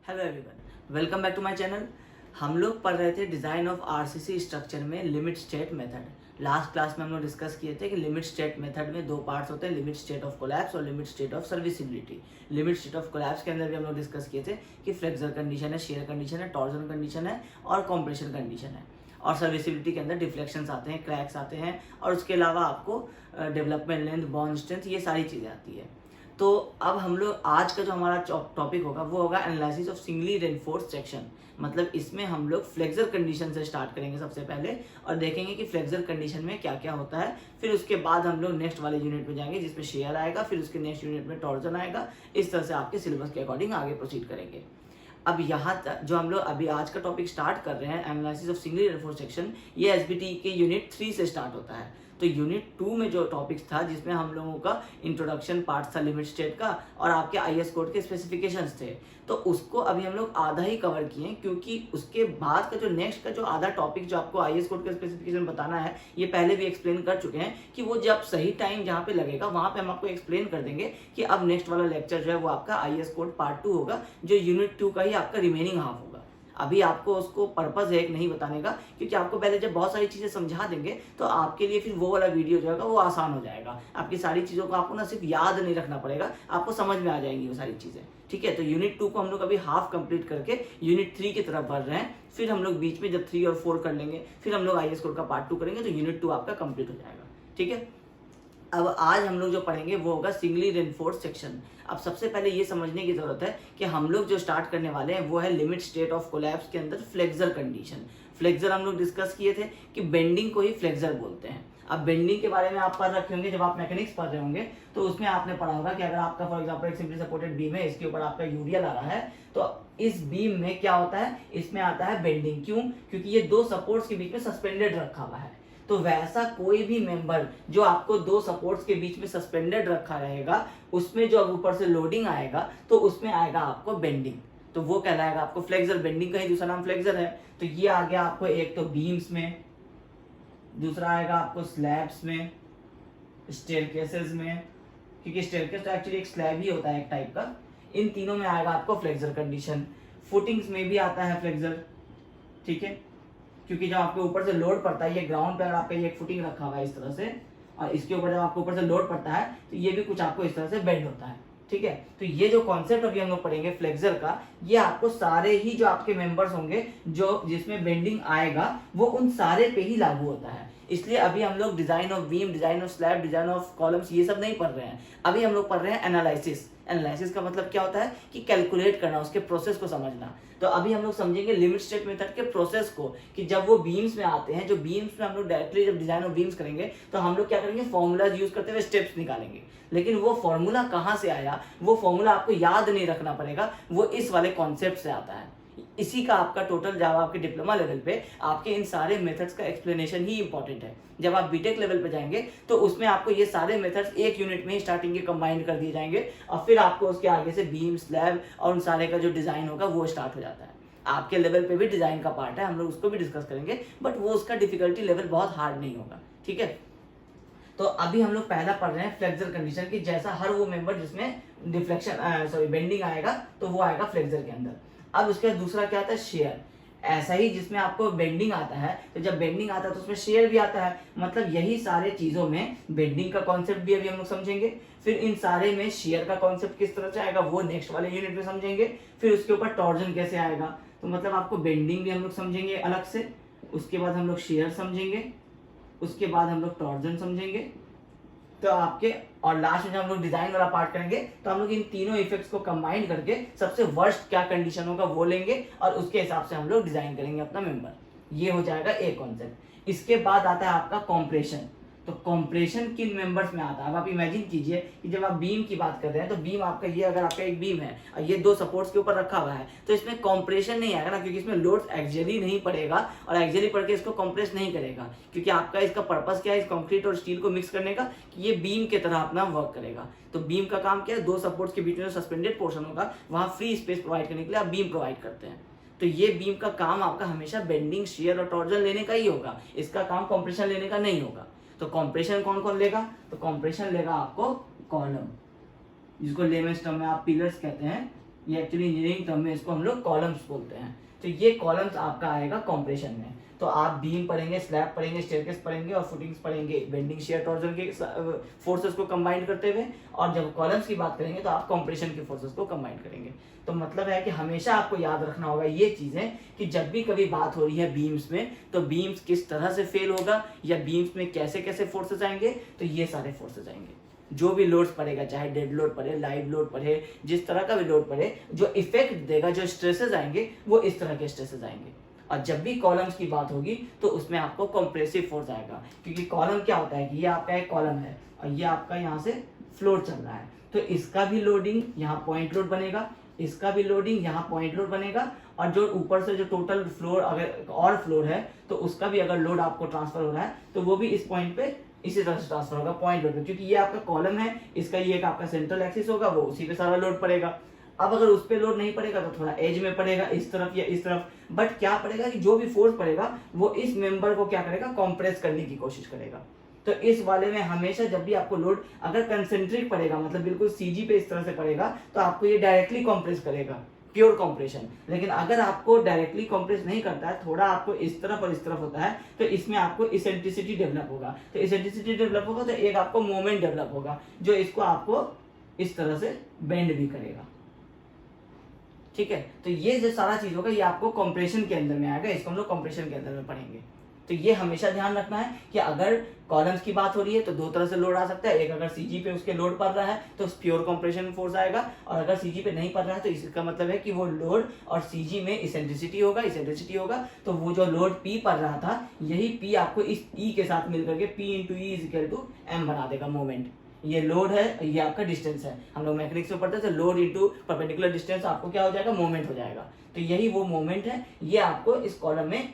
Hello everyone, welcome back to my channel. हम लोग पढ़ रहे थे डिज़ाइन ऑफ आरसीसी स्ट्रक्चर में limit state method. Last class में हम लोग डिस्कस किए थे कि लिमिट स्टेट मेथड में दो पार्ट्स होते हैं, लिमिट स्टेट ऑफ कोलैप्स और limit state of serviceability. Limit state of collapse के अंदर भी हम लोग डिस्कस किए थे कि फ्लेक्सर कंडीशन है, शेयर कंडीशन है, टॉर्जन कंडीशन है और कॉम्प्रेशन कंडीशन है। और सर्विसिबिलिटी के अंदर डिफ्लेक्शंस आते हैं, क्रैक्स आते हैं और उसके अलावा आपको डेवलपमेंट लेंथ, बॉन्ड स्ट्रेंथ, ये सारी चीज़ें आती है। तो अब हम लोग आज का जो हमारा टॉपिक होगा वो होगा analysis of singly reinforced section. मतलब इसमें हम लोग फ्लेक्सर कंडीशन से स्टार्ट करेंगे सबसे पहले और देखेंगे कि फ्लेक्सर कंडीशन में क्या क्या होता है। फिर उसके बाद हम लोग नेक्स्ट वाले यूनिट में जाएंगे जिसमें शेयर आएगा, फिर उसके नेक्स्ट यूनिट में टॉर्जन आएगा। इस तरह से आपके सिलेबस के अकॉर्डिंग आगे प्रोसीड करेंगे। अब यहाँ तक जो हम लोग अभी आज का टॉपिक स्टार्ट कर रहे हैं analysis of singly reinforced section, ये एसबीटी के यूनिट 3 से स्टार्ट होता है। तो यूनिट 2 में जो टॉपिक्स था जिसमें हम लोगों का इंट्रोडक्शन पार्ट था लिमिट स्टेट का और आपके आईएस कोड के स्पेसिफिकेशंस थे, तो उसको अभी हम लोग आधा ही कवर किए क्योंकि उसके बाद का जो नेक्स्ट का जो आधा टॉपिक जो आपको आईएस कोड का स्पेसिफिकेशन बताना है, ये पहले भी एक्सप्लेन कर चुके हैं कि वो जब सही टाइम जहाँ पे लगेगा वहाँ पे हम आपको एक्सप्लेन कर देंगे कि अब नेक्स्ट वाला लेक्चर जो है वो आपका आईएस कोड पार्ट 2 होगा, जो यूनिट 2 का ही आपका रिमेनिंग हाफ होगा। अभी आपको उसको पर्पस है एक नहीं बताने का, क्योंकि आपको पहले जब बहुत सारी चीज़ें समझा देंगे तो आपके लिए फिर वो वाला वीडियो जो है वो आसान हो जाएगा। आपकी सारी चीज़ों को आपको ना सिर्फ याद नहीं रखना पड़ेगा, आपको समझ में आ जाएंगी वो सारी चीज़ें। ठीक है, तो यूनिट 2 को हम लोग अभी हाफ कंप्लीट करके यूनिट 3 की तरफ बढ़ रहे हैं। फिर हम लोग बीच में जब 3 और 4 कर लेंगे फिर हम लोग आईएएस कोड का पार्ट 2 करेंगे तो यूनिट 2 आपका कंप्लीट हो जाएगा। ठीक है, अब आज हम लोग जो पढ़ेंगे वो होगा सिंगली रेनफोर्स्ड सेक्शन। अब सबसे पहले ये समझने की जरूरत है कि हम लोग जो स्टार्ट करने वाले हैं वो है लिमिट स्टेट ऑफ कोलैप्स के अंदर फ्लेक्सर कंडीशन। फ्लेक्सर हम लोग डिस्कस किए थे कि बेंडिंग को ही फ्लेक्सर बोलते हैं। अब बेंडिंग के बारे में आप पढ़ रखे होंगे, जब आप मैकेनिक्स पढ़ रहे होंगे तो उसमें आपने पढ़ा होगा कि अगर आपका फॉर एग्जांपल एक सिंपली सपोर्टेड बीम है, इसके ऊपर आपका यूरिया आ रहा है, तो इस बीम में क्या होता है, इसमें आता है बेंडिंग। क्यों? क्योंकि ये दो सपोर्ट्स के बीच में सस्पेंडेड रखा हुआ है। तो वैसा कोई भी मेंबर जो आपको दो सपोर्ट्स के बीच में सस्पेंडेड रखा रहेगा, उसमें जो अब ऊपर से लोडिंग आएगा तो उसमें आएगा आपको बेंडिंग, तो वो कहलाएगा आपको फ्लेक्सर। बेंडिंग का ही दूसरा नाम फ्लेक्सर है। तो ये आ गया आपको एक तो बीम्स में, दूसरा आएगा आपको स्लैब्स में, स्टेयरकेसेस में, क्योंकि स्टेयरकेस तो एक्चुअली एक स्लैब ही होता है एक टाइप का। इन तीनों में आएगा आपको फ्लेक्सर कंडीशन। फुटिंग्स में भी आता है फ्लेक्सर। ठीक है, क्योंकि जब आपके ऊपर से लोड पड़ता है, ये ग्राउंड पे अगर आपका ये एक फुटिंग रखा हुआ है इस तरह से, और इसके ऊपर जब आपके ऊपर से लोड पड़ता है तो ये भी कुछ आपको इस तरह से बेंड होता है। ठीक है, तो ये जो कॉन्सेप्ट अभी हम लोग पढ़ेंगे फ्लेक्सर का, ये आपको सारे ही जो आपके मेंबर्स होंगे जो जिसमें बेंडिंग आएगा वो उन सारे पे ही लागू होता है। इसलिए अभी हम लोग design of beam, design of slab, design of columns ये सब नहीं पढ़ रहे हैं। अभी हम लोग पढ़ रहे हैं एनालिसिस। एनालिसिस का मतलब क्या होता है कि कैलकुलेट करना, उसके प्रोसेस को समझना। तो अभी हम लोग समझेंगे लिमिट स्टेट मेथड के प्रोसेस को, कि जब वो बीम्स में आते हैं, जो बीम्स में हम लोग डायरेक्टली जब डिजाइन ऑफ बीम्स करेंगे तो हम लोग क्या करेंगे, फॉर्मूलाज यूज करते हुए स्टेप्स निकालेंगे। लेकिन वो फॉर्मूला कहाँ से आया, वो फॉर्मूला आपको याद नहीं रखना पड़ेगा, वो इस वाले कॉन्सेप्ट से आता है। इसी का आपका टोटल, जब आपके डिप्लोमा लेवल पे आपके इन सारे मेथड्स का एक्सप्लेनेशन ही इंपॉर्टेंट है। जब आप बीटेक लेवल पे जाएंगे तो उसमें आपको ये सारे मेथड्स एक यूनिट में ही स्टार्टिंग के कंबाइंड कर दिए जाएंगे और फिर आपको उसके आगे से बीम, स्लैब और उन सारे का जो डिजाइन होगा वो स्टार्ट हो जाता है। आपके लेवल पे भी डिजाइन का पार्ट है, हम लोग उसको भी डिस्कस करेंगे, बट वो उसका डिफिकल्टी लेवल बहुत हार्ड नहीं होगा। ठीक है, तो अभी हम लोग पहला पढ़ रहे हैं फ्लेक्सर कंडीशन की। जैसा हर वो मेंबर जिसमें डिफ्लेक्शन बेंडिंग आएगा तो वो आएगा फ्लेक्सर के अंदर। अब उसके बाद दूसरा क्या आता है, शेयर। ऐसा ही जिसमें आपको बेंडिंग आता है, तो जब बेंडिंग आता है तो उसमें शेयर भी आता है। मतलब यही सारे चीजों में बेंडिंग का कॉन्सेप्ट भी अभी हम लोग समझेंगे, फिर इन सारे में शेयर का कॉन्सेप्ट किस तरह से आएगा वो नेक्स्ट वाले यूनिट में समझेंगे, फिर उसके ऊपर टॉर्जन कैसे आएगा। तो मतलब आपको बेंडिंग भी हम लोग समझेंगे अलग से, उसके बाद हम लोग शेयर समझेंगे, उसके बाद हम लोग टॉर्जन समझेंगे, तो आपके और लास्ट में जब हम लोग डिजाइन वाला पार्ट करेंगे तो हम लोग इन तीनों इफेक्ट्स को कंबाइन करके सबसे वर्स्ट क्या कंडीशन होगा वो लेंगे और उसके हिसाब से हम लोग डिजाइन करेंगे अपना मेंबर। ये हो जाएगा एक कॉन्सेप्ट। इसके बाद आता है आपका कॉम्प्रेशन। तो कॉम्प्रेशन किन मेंबर्स में आता है, अब आप इमेजिन कीजिए कि जब आप बीम की बात कर रहे हैं तो बीम आपका ये, अगर आपका एक बीम है और ये दो सपोर्ट्स के ऊपर रखा हुआ है तो इसमें कॉम्प्रेशन नहीं आएगा ना, क्योंकि इसमें लोड एक्सियली नहीं पड़ेगा और एक्सियली पड़ के इसको कॉम्प्रेस नहीं करेगा, क्योंकि आपका इसका पर्पस क्या है, इस कंक्रीट और स्टील को मिक्स करने का, कि ये बीम के तरह अपना वर्क करेगा। तो बीम का काम क्या है, दो सपोर्ट्स के बीच में जो सस्पेंडेड पोर्शन होगा वहां फ्री स्पेस प्रोवाइड करने के लिए आप बीम प्रोवाइड करते हैं। तो ये बीम का काम आपका हमेशा बेंडिंग, शेयर और टॉर्जन लेने का ही होगा, इसका काम कॉम्प्रेशन लेने का नहीं होगा। तो कॉम्प्रेशन कौन कौन लेगा, तो कॉम्प्रेशन लेगा आपको कॉलम, जिसको लेमेंस टर्म में आप पिलर्स कहते हैं, ये एक्चुअली इंजीनियरिंग टर्म में इसको हम लोग कॉलम्स बोलते हैं। तो ये कॉलम्स आपका आएगा कॉम्प्रेशन में। तो आप बीम पढ़ेंगे, स्लैब पढ़ेंगे, स्टेयरकेस पढ़ेंगे और फुटिंग्स पढ़ेंगे बेंडिंग, शियर, टॉर्जन के फोर्सेस को कंबाइन करते हुए। और जब कॉलम्स की बात करेंगे तो आप कंप्रेशन के फोर्सेस को कंबाइन करेंगे। तो मतलब है कि हमेशा आपको याद रखना होगा ये चीजें कि जब भी कभी बात हो रही है बीम्स में, तो बीम्स किस तरह से फेल होगा या बीम्स में कैसे कैसे फोर्सेस आएंगे, तो ये सारे फोर्सेस आएंगे। जो भी लोड्स पड़ेगा, चाहे डेड लोड पड़े, लाइव लोड पड़े, जिस तरह का भी लोड पड़े, जो इफेक्ट देगा, जो स्ट्रेसेस आएंगे, वो इस तरह के स्ट्रेसेस आएंगे। और जब भी कॉलम्स की बात होगी तो उसमें आपको कंप्रेसिव फोर्स आएगा, क्योंकि कॉलम क्या होता है कि ये आपका एक कॉलम है और ये आपका यहाँ से फ्लोर चल रहा है, तो इसका भी लोडिंग यहाँ पॉइंट लोड बनेगा, इसका भी लोडिंग यहाँ पॉइंट लोड बनेगा, और जो ऊपर से जो टोटल फ्लोर अगर और फ्लोर है तो उसका भी अगर लोड आपको ट्रांसफर हो रहा है तो वो भी इस पॉइंट पे इसी तरह से ट्रांसफर होगा पॉइंट लोड पे, क्योंकि ये आपका कॉलम है, इसका ये एक आपका सेंट्रल एक्सिस होगा, वो उसी पे सारा लोड पड़ेगा। अब अगर उस पे लोड नहीं पड़ेगा तो थोड़ा एज में पड़ेगा, इस तरफ या इस तरफ, बट क्या पड़ेगा कि जो भी फोर्स पड़ेगा वो इस मेंबर को क्या करेगा, कंप्रेस करने की कोशिश करेगा। तो इस वाले में हमेशा जब भी आपको लोड अगर कंसेंट्रिक पड़ेगा, मतलब बिल्कुल सीजी पे इस तरह से पड़ेगा, तो आपको ये डायरेक्टली कंप्रेस करेगा, प्योर कंप्रेशन। लेकिन अगर आपको डायरेक्टली कंप्रेस नहीं करता है, थोड़ा आपको इस तरफ और इस तरफ होता है, तो इसमें आपको इसेंट्रिसिटी डेवलप होगा। तो इसेंट्रिसिटी डेवलप होगा तो एक आपको मोमेंट डेवलप होगा जो इसको आपको इस तरह से बेंड भी करेगा। ठीक है, तो ये जो सारा चीज होगा ये आपको कंप्रेशन के अंदर में आएगा, इसको हम लोग कंप्रेशन के अंदर में पढ़ेंगे। तो ये हमेशा ध्यान रखना है कि अगर कॉलम्स की बात हो रही है तो दो तरह से लोड आ सकता है, एक अगर सीजी पे उसके लोड पड़ रहा है तो प्योर कंप्रेशन फोर्स आएगा, और अगर सीजी पे नहीं पड़ रहा है तो इसका मतलब है कि वो लोड और सीजी में इसेंट्रिसिटी होगा, तो वो जो लोड पी पड़ रहा था, यही पी आपको इस ई के साथ मिलकर के P into E is equal to M बना देगा मोमेंट। ये लोड है, ये आपका डिस्टेंस है, हम लोग मैकेनिक्स में पढ़ते थे, लोड इंटू परपेंडिकुलर डिस्टेंस आपको क्या हो जाएगा, मोमेंट हो जाएगा। तो यही वो मोमेंट है, ये आपको इस कॉलम में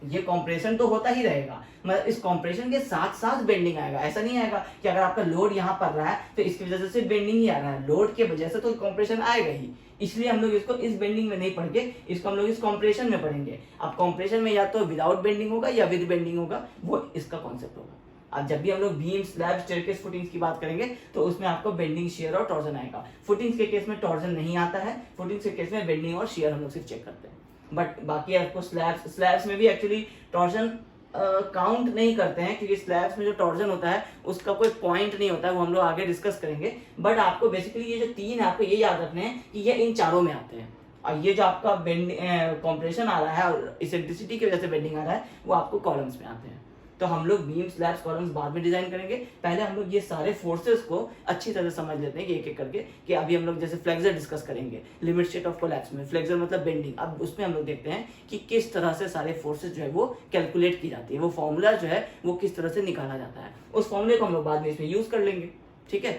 ये कंप्रेशन तो होता ही रहेगा, मतलब इस कंप्रेशन के साथ साथ बेंडिंग आएगा। ऐसा नहीं आएगा कि अगर आपका लोड यहाँ पड़ रहा है तो इसकी वजह से बेंडिंग ही आ रहा है, लोड के वजह से तो कंप्रेशन आएगा ही। इसलिए हम लोग इसको इस बेंडिंग में नहीं पढ़ के इसको हम लोग इस कंप्रेशन में पढ़ेंगे। अब कंप्रेशन में या तो विदाउट बेंडिंग होगा या विद बेंडिंग होगा, वो इसका कॉन्सेप्ट होगा। अब जब भी हम लोग बीम, स्लैब, स्टेयरकेस, फुटिंग्स की बात करेंगे तो उसमें आपको बेंडिंग, शियर और टॉर्जन आएगा। फुटिंग्स के केस में टॉर्जन नहीं आता है, फुटिंग्स के केस में बेंडिंग और शियर हम लोग सिर्फ चेक करते हैं। बट बाकी आपको स्लैब्स में भी एक्चुअली टॉर्जन काउंट नहीं करते हैं, क्योंकि स्लैब्स में जो टॉर्जन होता है उसका कोई पॉइंट नहीं होता है, वो हम लोग आगे डिस्कस करेंगे। बट आपको बेसिकली ये जो तीन है आपको ये याद रखने हैं कि ये इन चारों में आते हैं, और ये जो आपका कंप्रेशन आ रहा है और इसेंट्रिसिटी की वजह से बेंडिंग आ रहा है, वो आपको कॉलम्स में आते हैं। तो हम लोग बीम, स्लैब्स, कॉलम्स बाद में डिजाइन करेंगे, पहले हम लोग ये सारे फोर्सेस को अच्छी तरह समझ लेते हैं कि एक एक करके। कि अभी हम लोग जैसे फ्लेक्सर डिस्कस करेंगे लिमिट स्टेट ऑफ कोलैप्स में, फ्लेक्सर मतलब बेंडिंग। अब उसमें हम लोग देखते हैं कि किस तरह से सारे फोर्सेस जो है वो कैलकुलेट की जाती है, वो फॉर्मूला जो है वो किस तरह से निकाला जाता है, उस फॉर्मूले को हम लोग बाद में इसमें यूज कर लेंगे। ठीक है,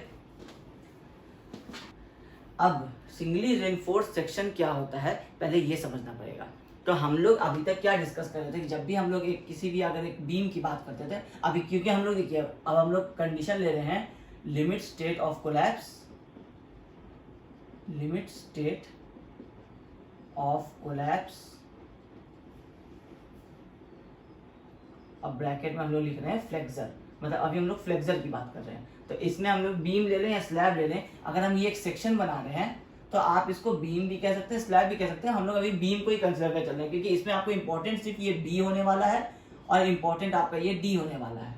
अब सिंगली रेनफोर्स सेक्शन क्या होता है पहले ये समझना पड़ेगा। तो हम लोग अभी तक क्या डिस्कस कर रहे थे कि जब भी हम लोग एक किसी भी अगर एक बीम की बात करते थे, अभी क्योंकि हम लोग देखिए अब हम लोग कंडीशन ले रहे हैं limit state of collapse, limit state of collapse, अब ब्रैकेट में हम लोग लिख रहे हैं फ्लेक्सर, मतलब अभी हम लोग फ्लेक्सर की बात कर रहे हैं। तो इसमें हम लोग बीम ले लें या स्लैब ले लें, अगर हम ये एक सेक्शन बना रहे हैं तो आप इसको बीम भी कह सकते हैं, स्लैब भी कह सकते हैं। हम लोग अभी बीम को ही कंसिडर कर चल रहे हैं, क्योंकि इसमें आपको इंपॉर्टेंट सिर्फ ये बी होने वाला है और इंपॉर्टेंट आपका ये डी होने वाला है।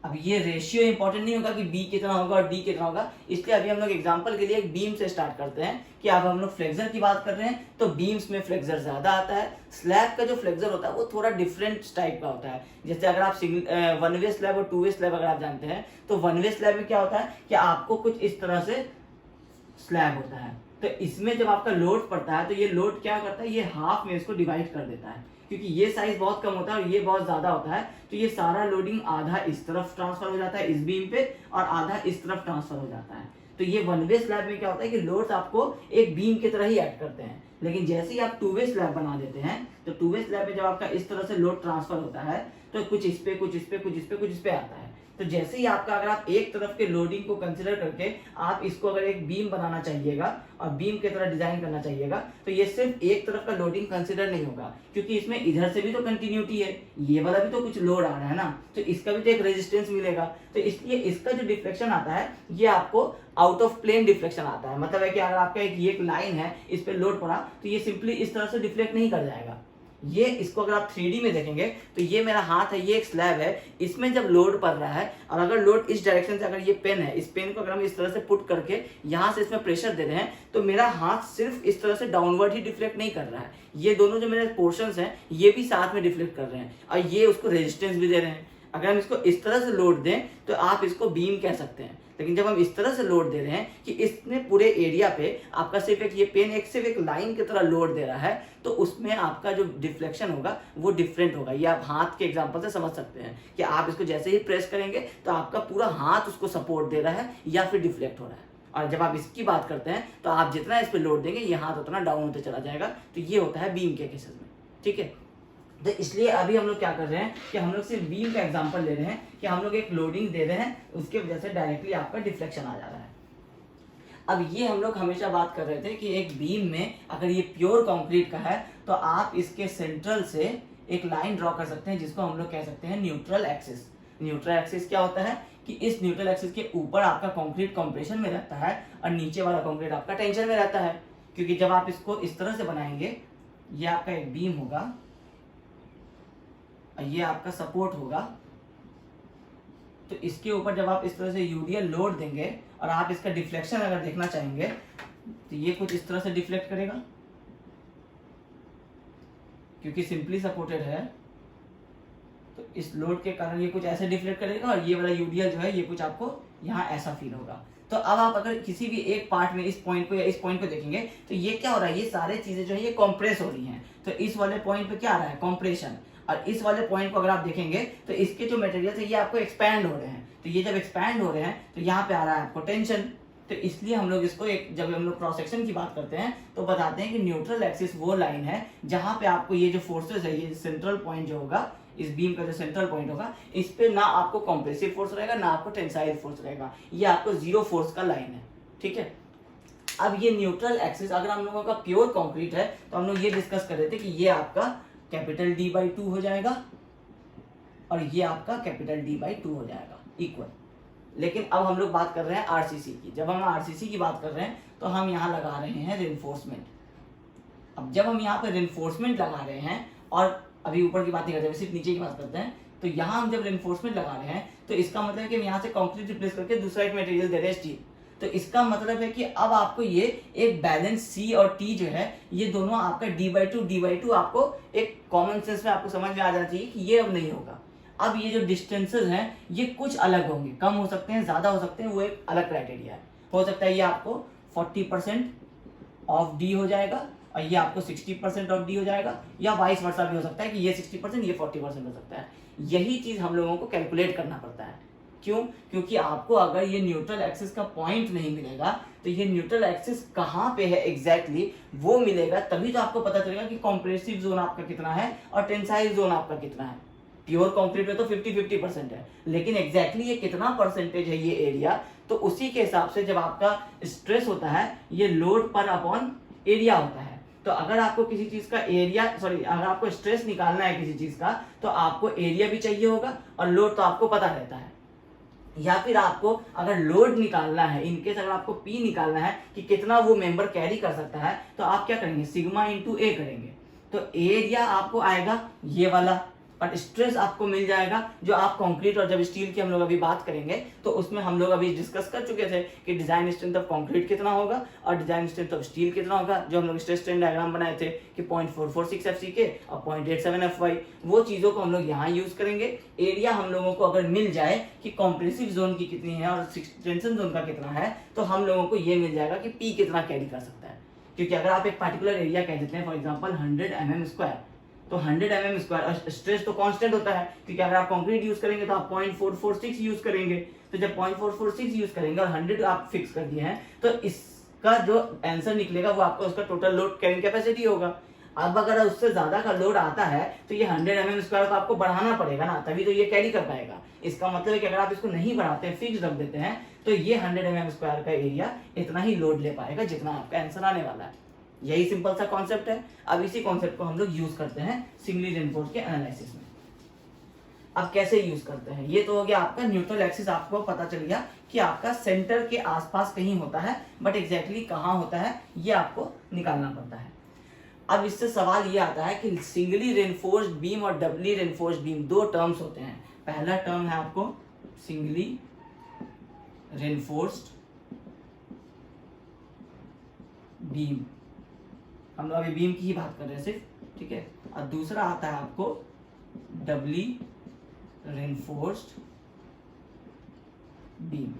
अब ये रेशियो इंपॉर्टेंट नहीं होगा कि बी कितना होगा और डी कितना होगा, इसलिए अभी हम लोग एग्जांपल के लिए एक बीम से स्टार्ट करते हैं कि अब हम लोग फ्लेक्सर की बात कर रहे हैं तो बीम्स में फ्लेक्सर ज्यादा आता है। स्लैब का जो फ्लेक्सर होता है वो थोड़ा डिफरेंट टाइप का होता है। जैसे अगर आप वन वे स्लैब और टू वे स्लैब अगर आप जानते हैं, तो वन वे स्लैब में क्या होता है कि आपको कुछ इस तरह से स्लैब होता है, तो इसमें जब आपका लोड पड़ता है तो ये लोड क्या करता है, ये हाफ में इसको डिवाइड कर देता है, क्योंकि ये साइज बहुत कम होता है और ये बहुत ज्यादा होता है। तो ये सारा लोडिंग आधा इस तरफ ट्रांसफर हो जाता है इस बीम पे और आधा इस तरफ ट्रांसफर हो जाता है। तो ये वन वे स्लैब में क्या होता है कि लोड्स आपको एक बीम की तरह ही ऐड करते हैं, लेकिन जैसे ही आप टू वे स्लैब बना देते हैं तो टू वे स्लैब में जब आपका इस तरह से लोड ट्रांसफर होता है तो कुछ इस पे, कुछ इस पे, कुछ इस पे, कुछ इस पे आता है। तो जैसे ही आपका, अगर आप एक तरफ के लोडिंग को कंसिडर करके आप इसको अगर एक बीम बनाना चाहिएगा और बीम की तरह डिजाइन करना चाहिएगा, तो ये सिर्फ एक तरफ का लोडिंग कंसिडर नहीं होगा, क्योंकि इसमें इधर से भी तो कंटिन्यूटी है, ये वाला भी तो कुछ लोड आ रहा है ना, तो इसका भी तो एक रेजिस्टेंस मिलेगा। तो इसलिए इसका जो डिफ्लेक्शन आता है ये आपको आउट ऑफ प्लेन डिफ्लेक्शन आता है। मतलब है कि अगर आपका एक लाइन है, इस पे लोड पड़ा, तो ये सिंपली इस तरह से डिफ्लेक्ट नहीं कर जाएगा। ये इसको अगर आप 3D में देखेंगे तो ये मेरा हाथ है, ये एक स्लैब है, इसमें जब लोड पड़ रहा है और अगर लोड इस डायरेक्शन से, अगर ये पेन है, इस पेन को अगर हम इस तरह से पुट करके यहाँ से इसमें प्रेशर दे रहे हैं, तो मेरा हाथ सिर्फ इस तरह से डाउनवर्ड ही डिफ्लेक्ट नहीं कर रहा है, ये दोनों जो मेरे पोर्शंस हैं ये भी साथ में डिफ्लेक्ट कर रहे हैं और ये उसको रेजिस्टेंस भी दे रहे हैं। अगर हम इसको इस तरह से लोड दें तो आप इसको बीम कह सकते हैं, लेकिन जब हम इस तरह से लोड दे रहे हैं कि इसने पूरे एरिया पे आपका सिर्फ एक ये पेन सिर्फ एक लाइन की तरह लोड दे रहा है, तो उसमें आपका जो डिफ्लेक्शन होगा वो डिफरेंट होगा। ये आप हाथ के एग्जांपल से समझ सकते हैं कि आप इसको जैसे ही प्रेस करेंगे तो आपका पूरा हाथ उसको सपोर्ट दे रहा है या फिर डिफ्लेक्ट हो रहा है। और जब आप इसकी बात करते हैं तो आप जितना इस पर लोड देंगे ये हाथ उतना डाउन होते चला जाएगा। तो ये होता है बीम के केसेस में, ठीक है। तो इसलिए अभी हम लोग क्या कर रहे हैं कि हम लोग सिर्फ बीम का एग्जांपल ले रहे हैं कि हम लोग एक लोडिंग दे रहे हैं, उसके वजह से डायरेक्टली आपका डिफ्लेक्शन आ जा रहा है। अब ये हम लोग हमेशा बात कर रहे थे कि एक बीम में अगर ये प्योर कंक्रीट का है तो आप इसके सेंट्रल से एक लाइन ड्रॉ कर सकते हैं जिसको हम लोग कह सकते हैं न्यूट्रल एक्सिस। न्यूट्रल एक्सिस क्या होता है कि इस न्यूट्रल एक्सिस के ऊपर आपका कंक्रीट कंप्रेशन में रहता है और नीचे वाला कंक्रीट आपका टेंशन में रहता है। क्योंकि जब आप इसको इस तरह से बनाएंगे, ये आपका एक बीम होगा और ये आपका सपोर्ट होगा, तो इसके ऊपर जब आप इस तरह से यूडीएल लोड देंगे और आप इसका डिफ्लेक्शन अगर देखना चाहेंगे तो ये कुछ इस तरह से डिफ्लेक्ट करेगा, क्योंकि सिंपली सपोर्टेड है तो इस लोड के कारण ये कुछ ऐसे डिफ्लेक्ट करेगा और ये वाला यूडीएल जो है ये कुछ आपको यहाँ ऐसा फील होगा। तो अब आप अगर किसी भी एक पार्ट में इस पॉइंट को या इस पॉइंट को देखेंगे तो ये क्या हो रहा है, ये सारी चीजें जो है ये कॉम्प्रेस हो रही हैं। तो इस वाले पॉइंट पे क्या आ रहा है, कॉम्प्रेशन, और इस वाले पॉइंट को अगर आप देखेंगे तो इसके जो मटेरियल है ये आपको एक्सपैंड हो रहे हैं। तो ये जब एक्सपैंड हो रहे हैं तो यहाँ पे आ रहा है आपको टेंशन। तो इसलिए हम लोग इसको एक, जब हम लोग क्रॉस सेक्शन की बात करते हैं तो बताते हैं कि न्यूट्रल एक्सिस वो लाइन है जहां पे आपको ये जो फोर्सेस है, ये सेंट्रल पॉइंट जो होगा, इस बीम का जो सेंट्रल पॉइंट होगा, इस पे ना आपको कॉम्प्रेसिव फोर्स रहेगा ना आपको टेंसाइल फोर्स रहेगा, ये आपको जीरो फोर्स का लाइन है, ठीक है। अब ये न्यूट्रल एक्सिस अगर हम लोगों का प्योर कॉन्क्रीट है तो हम लोग ये डिस्कस कर रहे थे कि ये आपका कैपिटल D/2 हो जाएगा और ये आपका कैपिटल D/2 हो जाएगा इक्वल। लेकिन अब हम लोग बात कर रहे हैं आरसीसी की। जब हम आरसीसी की बात कर रहे हैं तो हम यहाँ लगा रहे हैं रिइंफोर्समेंट। अब जब हम यहाँ पे रिइंफोर्समेंट लगा रहे हैं, और अभी ऊपर की बात नहीं करते, सिर्फ नीचे की बात करते हैं, तो यहाँ हम जब रिइंफोर्समेंट लगा रहे हैं तो इसका मतलब है कि हम यहाँ से कंक्रीट रिप्लेस करके दूसरा एक मटेरियल दे रहे हैं, स्टील। तो इसका मतलब है कि अब आपको ये एक बैलेंस C और T जो है ये दोनों आपका D/2 आपको एक कॉमन सेंस में आपको समझ में आ जाना चाहिए कि ये अब नहीं होगा। अब ये जो डिस्टेंसेस हैं ये कुछ अलग होंगे, कम हो सकते हैं, ज्यादा हो सकते हैं, वो एक अलग क्राइटेरिया है। हो सकता है ये आपको 40% ऑफ D हो जाएगा और ये आपको 60% ऑफ D हो जाएगा, या वाइस वर्सा भी हो सकता है कि ये 60% ये 40% हो सकता है। यही चीज हम लोगों को कैलकुलेट करना पड़ता है। क्यों? क्योंकि आपको अगर ये न्यूट्रल एक्सिस का पॉइंट नहीं मिलेगा तो ये न्यूट्रल एक्सिस कहाँ पे है एग्जैक्टली वो मिलेगा, तभी तो आपको पता चलेगा कि कॉम्प्रेसिव जोन आपका कितना है और टेंसाइल जोन आपका कितना है। प्योर कंक्रीट में तो 50-50% है, लेकिन एग्जैक्टली ये कितना परसेंटेज है ये एरिया, तो उसी के हिसाब से जब आपका स्ट्रेस होता है ये लोड पर अपॉन एरिया होता है। तो अगर आपको किसी चीज का अगर आपको स्ट्रेस निकालना है किसी चीज का तो आपको एरिया भी चाहिए होगा और लोड तो आपको पता रहता है। या फिर आपको अगर लोड निकालना है, इनकेस अगर आपको P निकालना है कि कितना वो मेंबर कैरी कर सकता है, तो आप क्या करेंगे, सिग्मा इंटू A करेंगे। तो एरिया आपको आएगा ये वाला और स्ट्रेस आपको मिल जाएगा जो आप कंक्रीट और जब स्टील की हम लोग अभी बात करेंगे तो उसमें हम लोग अभी डिस्कस कर चुके थे कि डिजाइन स्ट्रेंथ ऑफ कंक्रीट कितना होगा और डिजाइन स्ट्रेंथ ऑफ स्टील कितना होगा। जो हम लोग स्ट्रेस स्ट्रेन डायग्राम बनाए थे कि 0.446 FCK और 0.87 FY, वो चीजों को हम लोग यहाँ यूज करेंगे। एरिया हम लोगों को अगर मिल जाए कि कॉम्प्रेसिव जोन की कितनी है और टेंशन जोन का कितना है, तो हम लोगों को ये मिल जाएगा कि P कितना कैरी कर सकता है। क्योंकि अगर आप एक पर्टिकुलर एरिया कह देते हैं फॉर एग्जाम्पल 100 mm², तो 100 mm² स्ट्रेस तो कांस्टेंट होता है, क्योंकि अगर आप कंक्रीट यूज करेंगे तो आप 0.446 यूज करेंगे। तो जब 0.446 यूज करेंगे और 100 आप फिक्स कर दिए हैं तो इसका जो आंसर निकलेगा वो आपका उसका टोटल लोड कैरिंग कैपेसिटी होगा। अब अगर उससे ज्यादा का लोड आता है तो ये 100 mm² को आपको बढ़ाना पड़ेगा ना, तभी तो ये कैरी कर पाएगा। इसका मतलब है कि अगर आप इसको नहीं बढ़ाते हैं, फिक्स रख देते हैं, तो ये 100 mm² का एरिया इतना ही लोड ले पाएगा जितना आपका आंसर आने वाला है। यही सिंपल सा कॉन्सेप्ट है। अब इसी कॉन्सेप्ट को हम लोग यूज करते हैं सिंगली रेनफोर्स के एनालिसिस में। अब कैसे यूज करते हैं, ये तो हो गया आपका न्यूट्रल एक्सिस, आपको पता चल गया कि आपका सेंटर के आसपास कहीं होता है, बट एग्जैक्टली कहाँ होता है ये आपको निकालना पड़ता है। अब इससे सवाल ये आता है कि सिंगली रेनफोर्स्ड बीम और डबली रेनफोर्स्ड बीम दो टर्म्स होते हैं। पहला टर्म है आपको सिंगली रेनफोर्स्ड बीम, हम लोग अभी बीम की ही बात कर रहे हैं सिर्फ, ठीक है। और दूसरा आता है आपको डबली रेनफोर्स्ड बीम।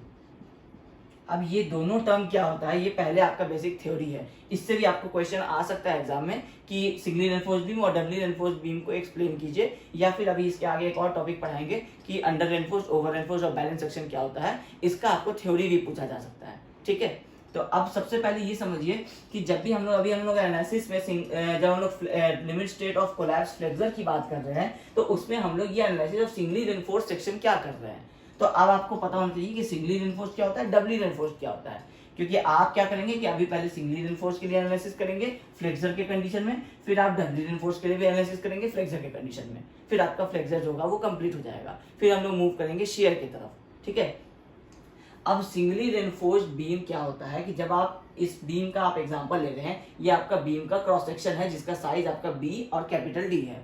अब ये दोनों टर्म क्या होता है, ये पहले आपका बेसिक थ्योरी है। इससे भी आपको क्वेश्चन आ सकता है एग्जाम में कि सिंगली रेनफोर्स्ड बीम और डबली रेनफोर्स्ड बीम को एक्सप्लेन कीजिए, या फिर अभी इसके आगे एक और टॉपिक पढ़ाएंगे कि अंडर रेनफोर्स्ड, ओवर रेनफोर्स्ड और बैलेंस सेक्शन क्या होता है, इसका आपको थ्योरी भी पूछा जा सकता है, ठीक है। तो अब सबसे पहले ये समझिए कि जब भी हम लोग एनालिसिस में जब हम लोग limit state of collapse flexor की बात कर रहे हैं, तो उसमें हम लोग ये analysis of singly reinforced section क्या कर रहे हैं। तो अब आपको पता होना चाहिए कि सिंगली रेनफोर्स्ड क्या होता है, डबली रेनफोर्स्ड क्या होता है। क्योंकि आप क्या करेंगे कि अभी पहले सिंगली रेनफोर्स्ड के लिए एनालिसिस करेंगे फ्लेक्सर के कंडीशन में, फिर आप डबली रेनफोर्स्ड के लिए भी एनालिसिस करेंगे फ्लेक्सर के कंडीशन में, फिर आपका फ्लेक्सर जो होगा वो कंप्लीट हो जाएगा, फिर हम लोग मूव करेंगे शियर की तरफ, ठीक है। अब सिंगली रेनफोर्स्ड बीम क्या होता है कि जब आप इस बीम का आप एग्जांपल ले रहे हैं, ये आपका बीम का क्रॉस सेक्शन है जिसका साइज आपका बी और कैपिटल डी है।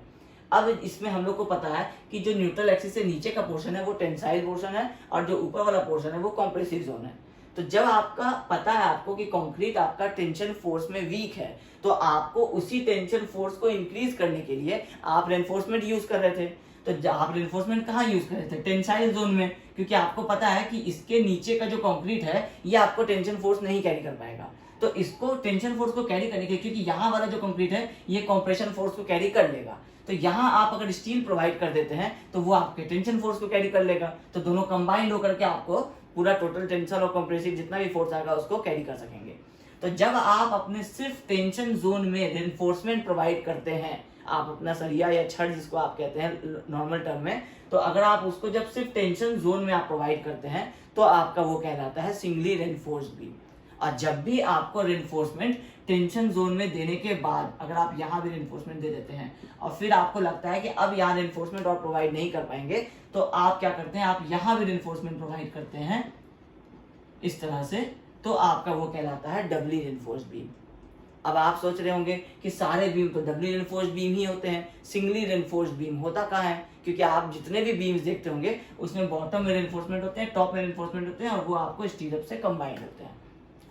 अब इसमें हम लोग को पता है कि जो न्यूट्रल एक्सिस से नीचे का पोर्शन है वो टेंसाइल पोर्शन है, और जो ऊपर वाला पोर्शन है वो कॉम्प्रेसिव जोन है। तो जब आपका पता है आपको कि कंक्रीट आपका टेंशन फोर्स में वीक है, तो आपको उसी टेंशन फोर्स को इंक्रीज करने के लिए आप रेनफोर्समेंट यूज कर रहे थे। तो आप रेनफोर्समेंट कहाँ यूज कर रहे थे, टेंसाइल जोन में, क्योंकि आपको पता है कि इसके नीचे का जो कंक्रीट है ये आपको टेंशन फोर्स नहीं कैरी कर पाएगा। तो इसको टेंशन फोर्स को कैरी करने के, क्योंकि यहाँ वाला जो कंक्रीट है ये कंप्रेशन फोर्स को कैरी कर लेगा, तो यहाँ आप अगर स्टील प्रोवाइड कर देते हैं तो वो आपके टेंशन फोर्स को कैरी कर लेगा। तो दोनों कंबाइंड होकर के आपको पूरा टोटल टेंशन और कंप्रेसिव जितना भी फोर्स आएगा उसको कैरी कर सकेंगे। तो जब आप अपने सिर्फ टेंशन जोन में रेनफोर्समेंट प्रोवाइड करते हैं, आप अपना सरिया या छड़ जिसको आप कहते हैं नॉर्मल टर्म में, तो अगर आप उसको जब सिर्फ टेंशन जोन में आप प्रोवाइड करते हैं तो आपका वो कहलाता है सिंगली रेनफोर्स्ड बीम। और जब भी आपको रेनफोर्समेंट टेंशन जोन में देने के बाद अगर आप यहाँ भी रेनफोर्समेंट दे देते हैं और फिर आपको लगता है कि अब यहाँ रेनफोर्समेंट और प्रोवाइड नहीं कर पाएंगे, तो आप क्या करते हैं, आप यहाँ भी रेनफोर्समेंट प्रोवाइड करते हैं इस तरह से, तो आपका वो कहलाता है डबली रेनफोर्स्ड बीम। अब आप सोच रहे होंगे कि सारे बीम तो डबली रेनफोर्स्ड बीम ही होते हैं, सिंगली रेनफोर्स्ड बीम होता कहाँ है, क्योंकि आप जितने भी बीम्स देखते होंगे उसमें बॉटम में रेनफोर्समेंट होते हैं, टॉप में रेनफोर्समेंट होते हैं, और वो आपको स्टीरअप से कंबाइंड होते हैं।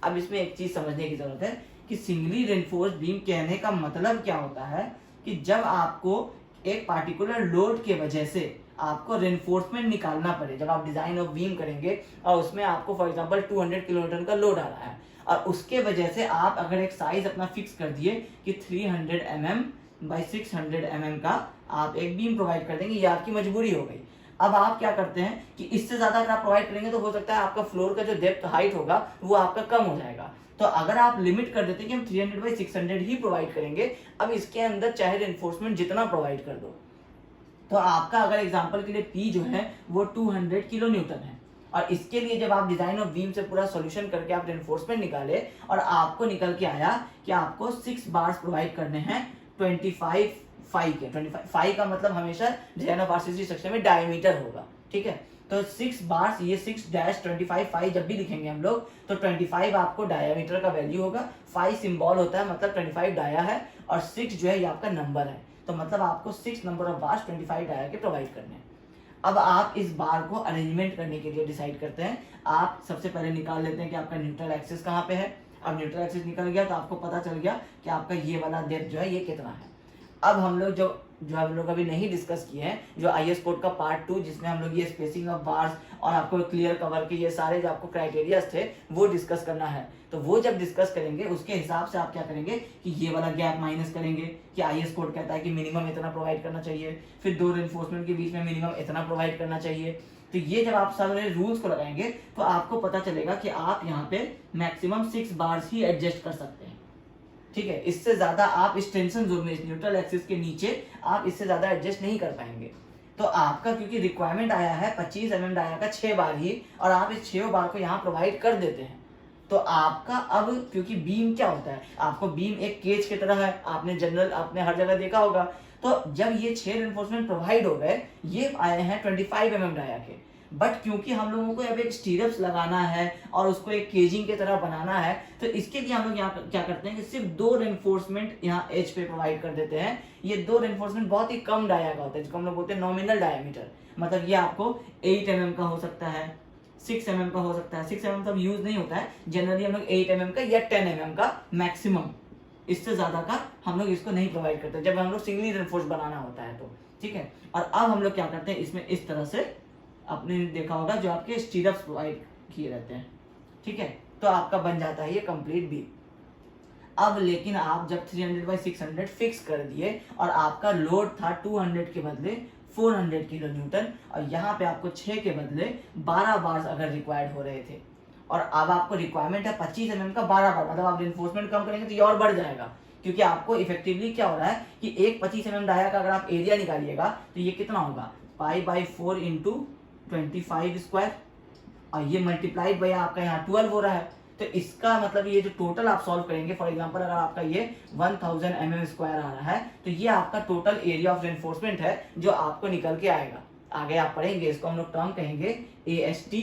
अब इसमें एक चीज समझने की जरूरत है कि सिंगली रेनफोर्स्ड बीम कहने का मतलब क्या होता है कि जब आपको एक पार्टिकुलर लोड के वजह से आपको रेनफोर्समेंट निकालना पड़े, जब आप डिजाइन ऑफ बीम करेंगे और उसमें आपको फॉर एग्जांपल 200 किलोन्यूटन का लोड आ रहा है, और उसके वजह से आप अगर एक साइज अपना फिक्स कर दिए कि 300 mm बाई 600 mm का आप एक बीम प्रोवाइड कर देंगे, ये आपकी मजबूरी हो गई। अब आप क्या करते हैं कि इससे ज्यादा अगर आप प्रोवाइड करेंगे तो हो सकता है आपका फ्लोर का जो डेप्थ हाइट होगा वो आपका कम हो जाएगा। तो अगर आप लिमिट कर देते हैं कि हम 300 बाई 600 ही प्रोवाइड करेंगे, अब इसके अंदर चाहे रेनफोर्समेंट जितना प्रोवाइड कर दो, तो आपका अगर एग्जांपल के लिए पी जो है वो 200 किलो न्यूटन है, और इसके लिए जब आप डिजाइन ऑफ बीम से पूरा सॉल्यूशन करके आप रेनफोर्समेंट निकाले और आपको निकल के आया कि आपको 6 बार्स प्रोवाइड करने हैं 25 फाई के। 25 फाई का मतलब हमेशा डिजाइन ऑफ आरसीसी स्ट्रक्चर में डायमीटर होगा, ठीक है। तो 6 बार्स, ये 6-25 फाई जब भी लिखेंगे हम लोग तो 25 आपको डायमीटर का वैल्यू होगा, फाई सिंबल होता है मतलब 25 डाया है, और 6 जो है ये आपका नंबर है, तो मतलब आपको 6 नंबर ऑफ बार्स 25 डाया के प्रोवाइड करने हैं। अब आप इस बार को अरेंजमेंट करने के लिए डिसाइड करते हैं, आप सबसे पहले निकाल लेते हैं कि आपका न्यूट्रल एक्सिस कहाँ पे है। अब न्यूट्रल एक्सिस निकल गया तो आपको पता चल गया कि आपका ये वाला डेप्थ जो है ये कितना है। अब हम लोग जो हम लोग अभी नहीं डिस्कस किए हैं, जो आईएस कोड का पार्ट 2 जिसमें हम लोग ये स्पेसिंग ऑफ बार्स और आपको क्लियर कवर के ये सारे जो आपको क्राइटेरियाज थे वो डिस्कस करना है, तो वो जब डिस्कस करेंगे उसके हिसाब से आप क्या करेंगे कि ये वाला गैप माइनस करेंगे कि आईएस कोड कहता है कि मिनिमम इतना प्रोवाइड करना चाहिए, फिर 2 रेनफोर्समेंट के बीच में मिनिमम इतना प्रोवाइड करना चाहिए। तो ये जब आप सारे रूल्स को लगाएंगे तो आपको पता चलेगा कि आप यहाँ पे मैक्सिमम 6 बार्स ही एडजस्ट कर सकते हैं। ठीक है, इससे ज्यादा आप इस टेंशन जोन में, इस न्यूट्रल एक्सिस के नीचे आप इससे ज्यादा एडजस्ट नहीं कर पाएंगे। तो आपका क्योंकि रिक्वायरमेंट आया है 25 mm डाया का 6 बार ही, और आप इस 6 बार को यहाँ प्रोवाइड कर देते हैं, तो आपका अब क्योंकि बीम क्या होता है, आपको बीम एक केज की तरह है, आपने हर जगह देखा होगा। तो जब ये 6 रेनफोर्समेंट प्रोवाइड हो गए, ये आए हैं 25 mm डाया के, बट क्योंकि हम लोगों को अब एक स्टीरअप्स लगाना है और उसको एक केजिंग की तरह बनाना है, तो इसके लिए हम लोग यहाँ क्या करते हैं कि सिर्फ 2 रेनफोर्समेंट यहाँ एज पे प्रोवाइड कर देते हैं। ये 2 रेनफोर्समेंट बहुत ही कम डाया का होता है, जिसको हम लोग बोलते हैं नॉमिनल डायमीटर। मतलब ये आपको 8 mm का हो सकता है, 6 mm का हो सकता है। 6 mm तो यूज नहीं होता है, जनरली हम लोग 8 mm का या 10 mm का मैक्सिमम, इससे ज्यादा का हम लोग इसको नहीं प्रोवाइड करते जब हम लोग सिंगली रेनफोर्स बनाना होता है तो। ठीक है, और अब हम लोग क्या करते हैं, इसमें इस तरह से आपने देखा होगा जो आपके स्टीरअप्स प्रोवाइड किए रहते हैं। ठीक है, तो आपका बन जाता है ये कंप्लीट बीम। अब लेकिन आप जब 300/600 फिक्स कर दिए और आपका लोड था 200 के बदले 400 किलो न्यूटन, और यहाँ पे आपको 6 के बदले 12 बार्स अगर रिक्वायर्ड हो रहे थे, और अब आपको रिक्वायरमेंट है 25 mm का 12 बार, मतलब आप रिइंफोर्समेंट कम करेंगे तो ये और बढ़ जाएगा, क्योंकि आपको इफेक्टिवली क्या हो रहा है कि एक 25 mm डाया का अगर आप एरिया निकालिएगा तो ये कितना होगा, π/4 × 25 स्क्वायर, और ये मल्टीप्लाइड बाय आपका यहाँ 12 हो रहा है। तो इसका मतलब ये जो टोटल आप सॉल्व करेंगे, फॉर एग्जांपल अगर आपका ये 1000 mm स्क्वायर आ रहा है, तो ये आपका टोटल एरिया ऑफ रेनफोर्समेंट है जो आपको निकल के आएगा। आगे आप पढ़ेंगे, इसको हम लोग टर्म कहेंगे AST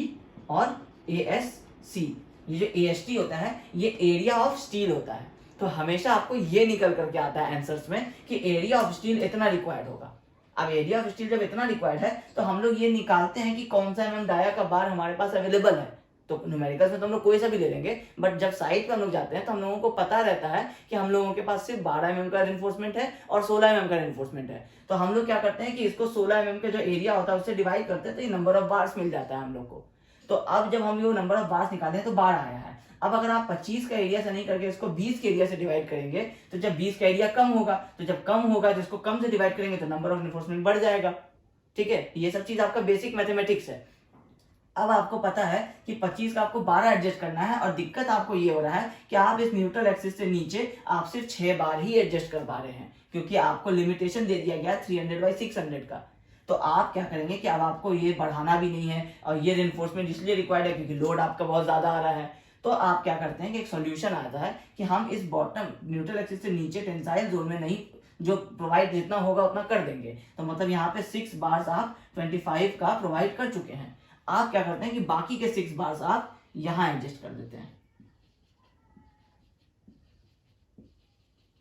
और ASC। ये जो AST होता है ये एरिया ऑफ स्टील होता है, तो हमेशा आपको ये निकल करके आता है आंसर्स में कि एरिया ऑफ स्टील इतना रिक्वायर्ड होगा। अब एरिया ऑफ स्टील जब इतना रिक्वायर्ड है तो हम लोग ये निकालते हैं कि कौन सा mm डाया का बार हमारे पास अवेलेबल है। तो न्यूमेरिकल्स में तो हम लोग कोई सा भी ले लेंगे, बट जब साइट पे हम लोग जाते हैं तो हम लोगों को पता रहता है कि हम लोगों के पास सिर्फ 12 mm का रेनफोर्समेंट है और 16 mm का रेनफोर्समेंट है। तो हम लोग क्या करते हैं कि इसको 16 mm का जो एरिया होता है उससे डिवाइड करते हैं, तो ये नंबर ऑफ बार्स मिल जाता है हम लोग को। तो अब जब हम लोग नंबर ऑफ बार्स निकालते हैं तो बार आया है। अब अगर आप 25 का एरिया से नहीं करके इसको 20 के एरिया से डिवाइड करेंगे, तो जब 20 का एरिया कम होगा, तो जब कम होगा तो इसको कम से डिवाइड करेंगे तो नंबर ऑफ रेनफोर्समेंट बढ़ जाएगा। ठीक है, ये सब चीज आपका बेसिक मैथमेटिक्स है। अब आपको पता है कि 25 का आपको 12 एडजस्ट करना है, और दिक्कत आपको ये हो रहा है कि आप इस न्यूट्रल एक्सिस से नीचे आप सिर्फ 6 बार ही एडजस्ट कर पा रहे हैं, क्योंकि आपको लिमिटेशन दे दिया गया 300/600 का। तो आप क्या करेंगे कि अब आपको ये बढ़ाना भी नहीं है, और ये रेनफोर्समेंट इसलिए रिक्वायर्ड है क्योंकि लोड आपका बहुत ज्यादा आ रहा है। तो आप क्या करते हैं कि एक सॉल्यूशन आता है कि हम इस बॉटम न्यूट्रल एक्सिस से नीचे टेंसाइल जोन में नहीं, जो प्रोवाइड जितना होगा उतना कर देंगे। तो मतलब यहाँ पे 6 बार्स आप 25 का प्रोवाइड कर चुके हैं। आप क्या करते हैं कि बाकी के 6 बार्स आप यहां एडजस्ट कर देते हैं।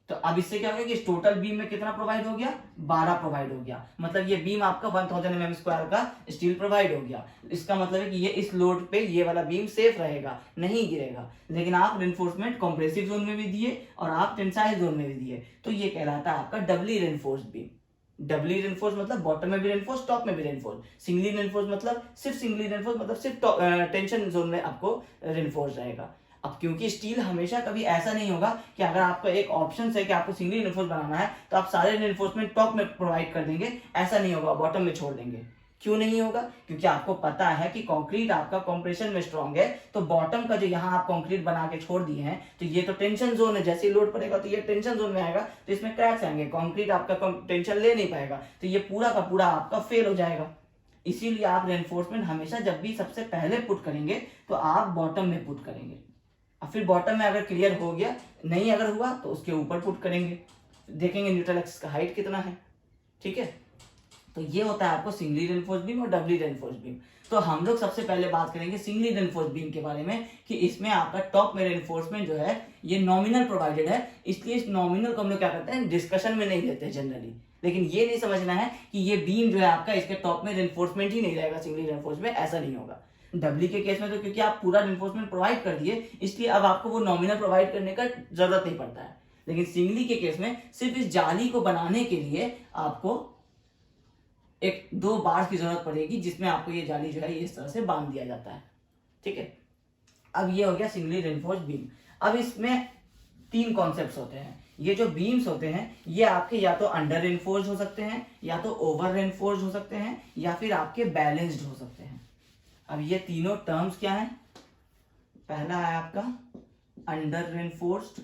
तो अब इससे क्या हो गया कि इस टोटल बीम में कितना प्रोवाइड हो गया, 12 प्रोवाइड हो गया। मतलब ये बीम आपका 1000 mm स्क्वायर का स्टील प्रोवाइड हो गया। इसका मतलब है कि ये इस लोड पे ये वाला बीम सेफ रहेगा, नहीं गिरेगा। लेकिन आप रेनफोर्समेंट कॉम्प्रेसिव जोन में भी दिए और आप टेंसाइल जोन में भी दिए, तो ये कहलाता है आपका डबली रेनफोर्स्ड बीम। डबली रेनफोर्स मतलब बॉटम में भी रेनफोर्स, टॉप में भी रेनफोर्स। सिंगली रेनफोर्स मतलब सिर्फ सिंगली रेनफोर्स, मतलब सिर्फ टेंशन जोन में आपको रेनफोर्स रहेगा। अब क्योंकि स्टील हमेशा कभी ऐसा नहीं होगा कि अगर आपका एक ऑप्शन है कि आपको सिंगली रेनफोर्स बनाना है तो आप सारे रेनफोर्समेंट टॉप में प्रोवाइड कर देंगे, ऐसा नहीं होगा, बॉटम में छोड़ देंगे। क्यों नहीं होगा, क्योंकि आपको पता है कि कंक्रीट आपका कंप्रेशन में स्ट्रांग है, तो बॉटम का जो यहाँ आप कंक्रीट बना के छोड़ दिए हैं, तो ये तो टेंशन जोन है, जैसे लोड पड़ेगा तो ये टेंशन जोन में आएगा, तो इसमें क्रैक्स आएंगे, कंक्रीट आपका टेंशन ले नहीं पाएगा, तो ये पूरा का पूरा आपका फेल हो जाएगा। इसीलिए आप रेनफोर्समेंट हमेशा जब भी सबसे पहले पुट करेंगे तो आप बॉटम में पुट करेंगे, और फिर बॉटम में अगर क्लियर हो गया, नहीं अगर हुआ तो उसके ऊपर पुट करेंगे, देखेंगे न्यूट्रल एक्सिस का हाइट कितना है। ठीक है, तो ये होता है आपको सिंगली रेनफोर्स बीम और डबली रेनफोर्स बीम। तो हम लोग सबसे पहले बात करेंगे सिंगली रेनफोर्स बीम के बारे में, कि इसमें आपका टॉप में रेनफोर्समेंट जो है ये नॉमिनल प्रोवाइडेड है, इसलिए इस नॉमिनल को हम लोग क्या करते हैं, डिस्कशन में नहीं लेते जनरली। लेकिन ये नहीं समझना है कि ये बीम जो है आपका इसके टॉप में रेनफोर्समेंट ही नहीं रहेगा सिंगली रेनफोर्स में, ऐसा नहीं होगा। डबली के केस में तो क्योंकि आप पूरा रेनफोर्समेंट प्रोवाइड कर दिए, इसलिए अब आपको वो नॉमिनल प्रोवाइड करने का जरूरत नहीं पड़ता है। लेकिन सिंगली के केस में सिर्फ इस जाली को बनाने के लिए आपको एक 2 बार्स की जरूरत पड़ेगी, जिसमें आपको ये जाली जो है इस तरह से बांध दिया जाता है। ठीक है, अब ये हो गया सिंगली रेनफोर्स बीम। अब इसमें 3 कॉन्सेप्ट्स होते हैं। ये जो बीम्स होते हैं ये आपके या तो अंडर रेनफोर्स्ड हो सकते हैं, या तो ओवर रेनफोर्स्ड हो सकते हैं, या फिर आपके बैलेंस्ड हो सकते हैं। अब ये तीनों टर्म्स क्या हैं, पहला है आपका अंडर रेनफोर्स्ड,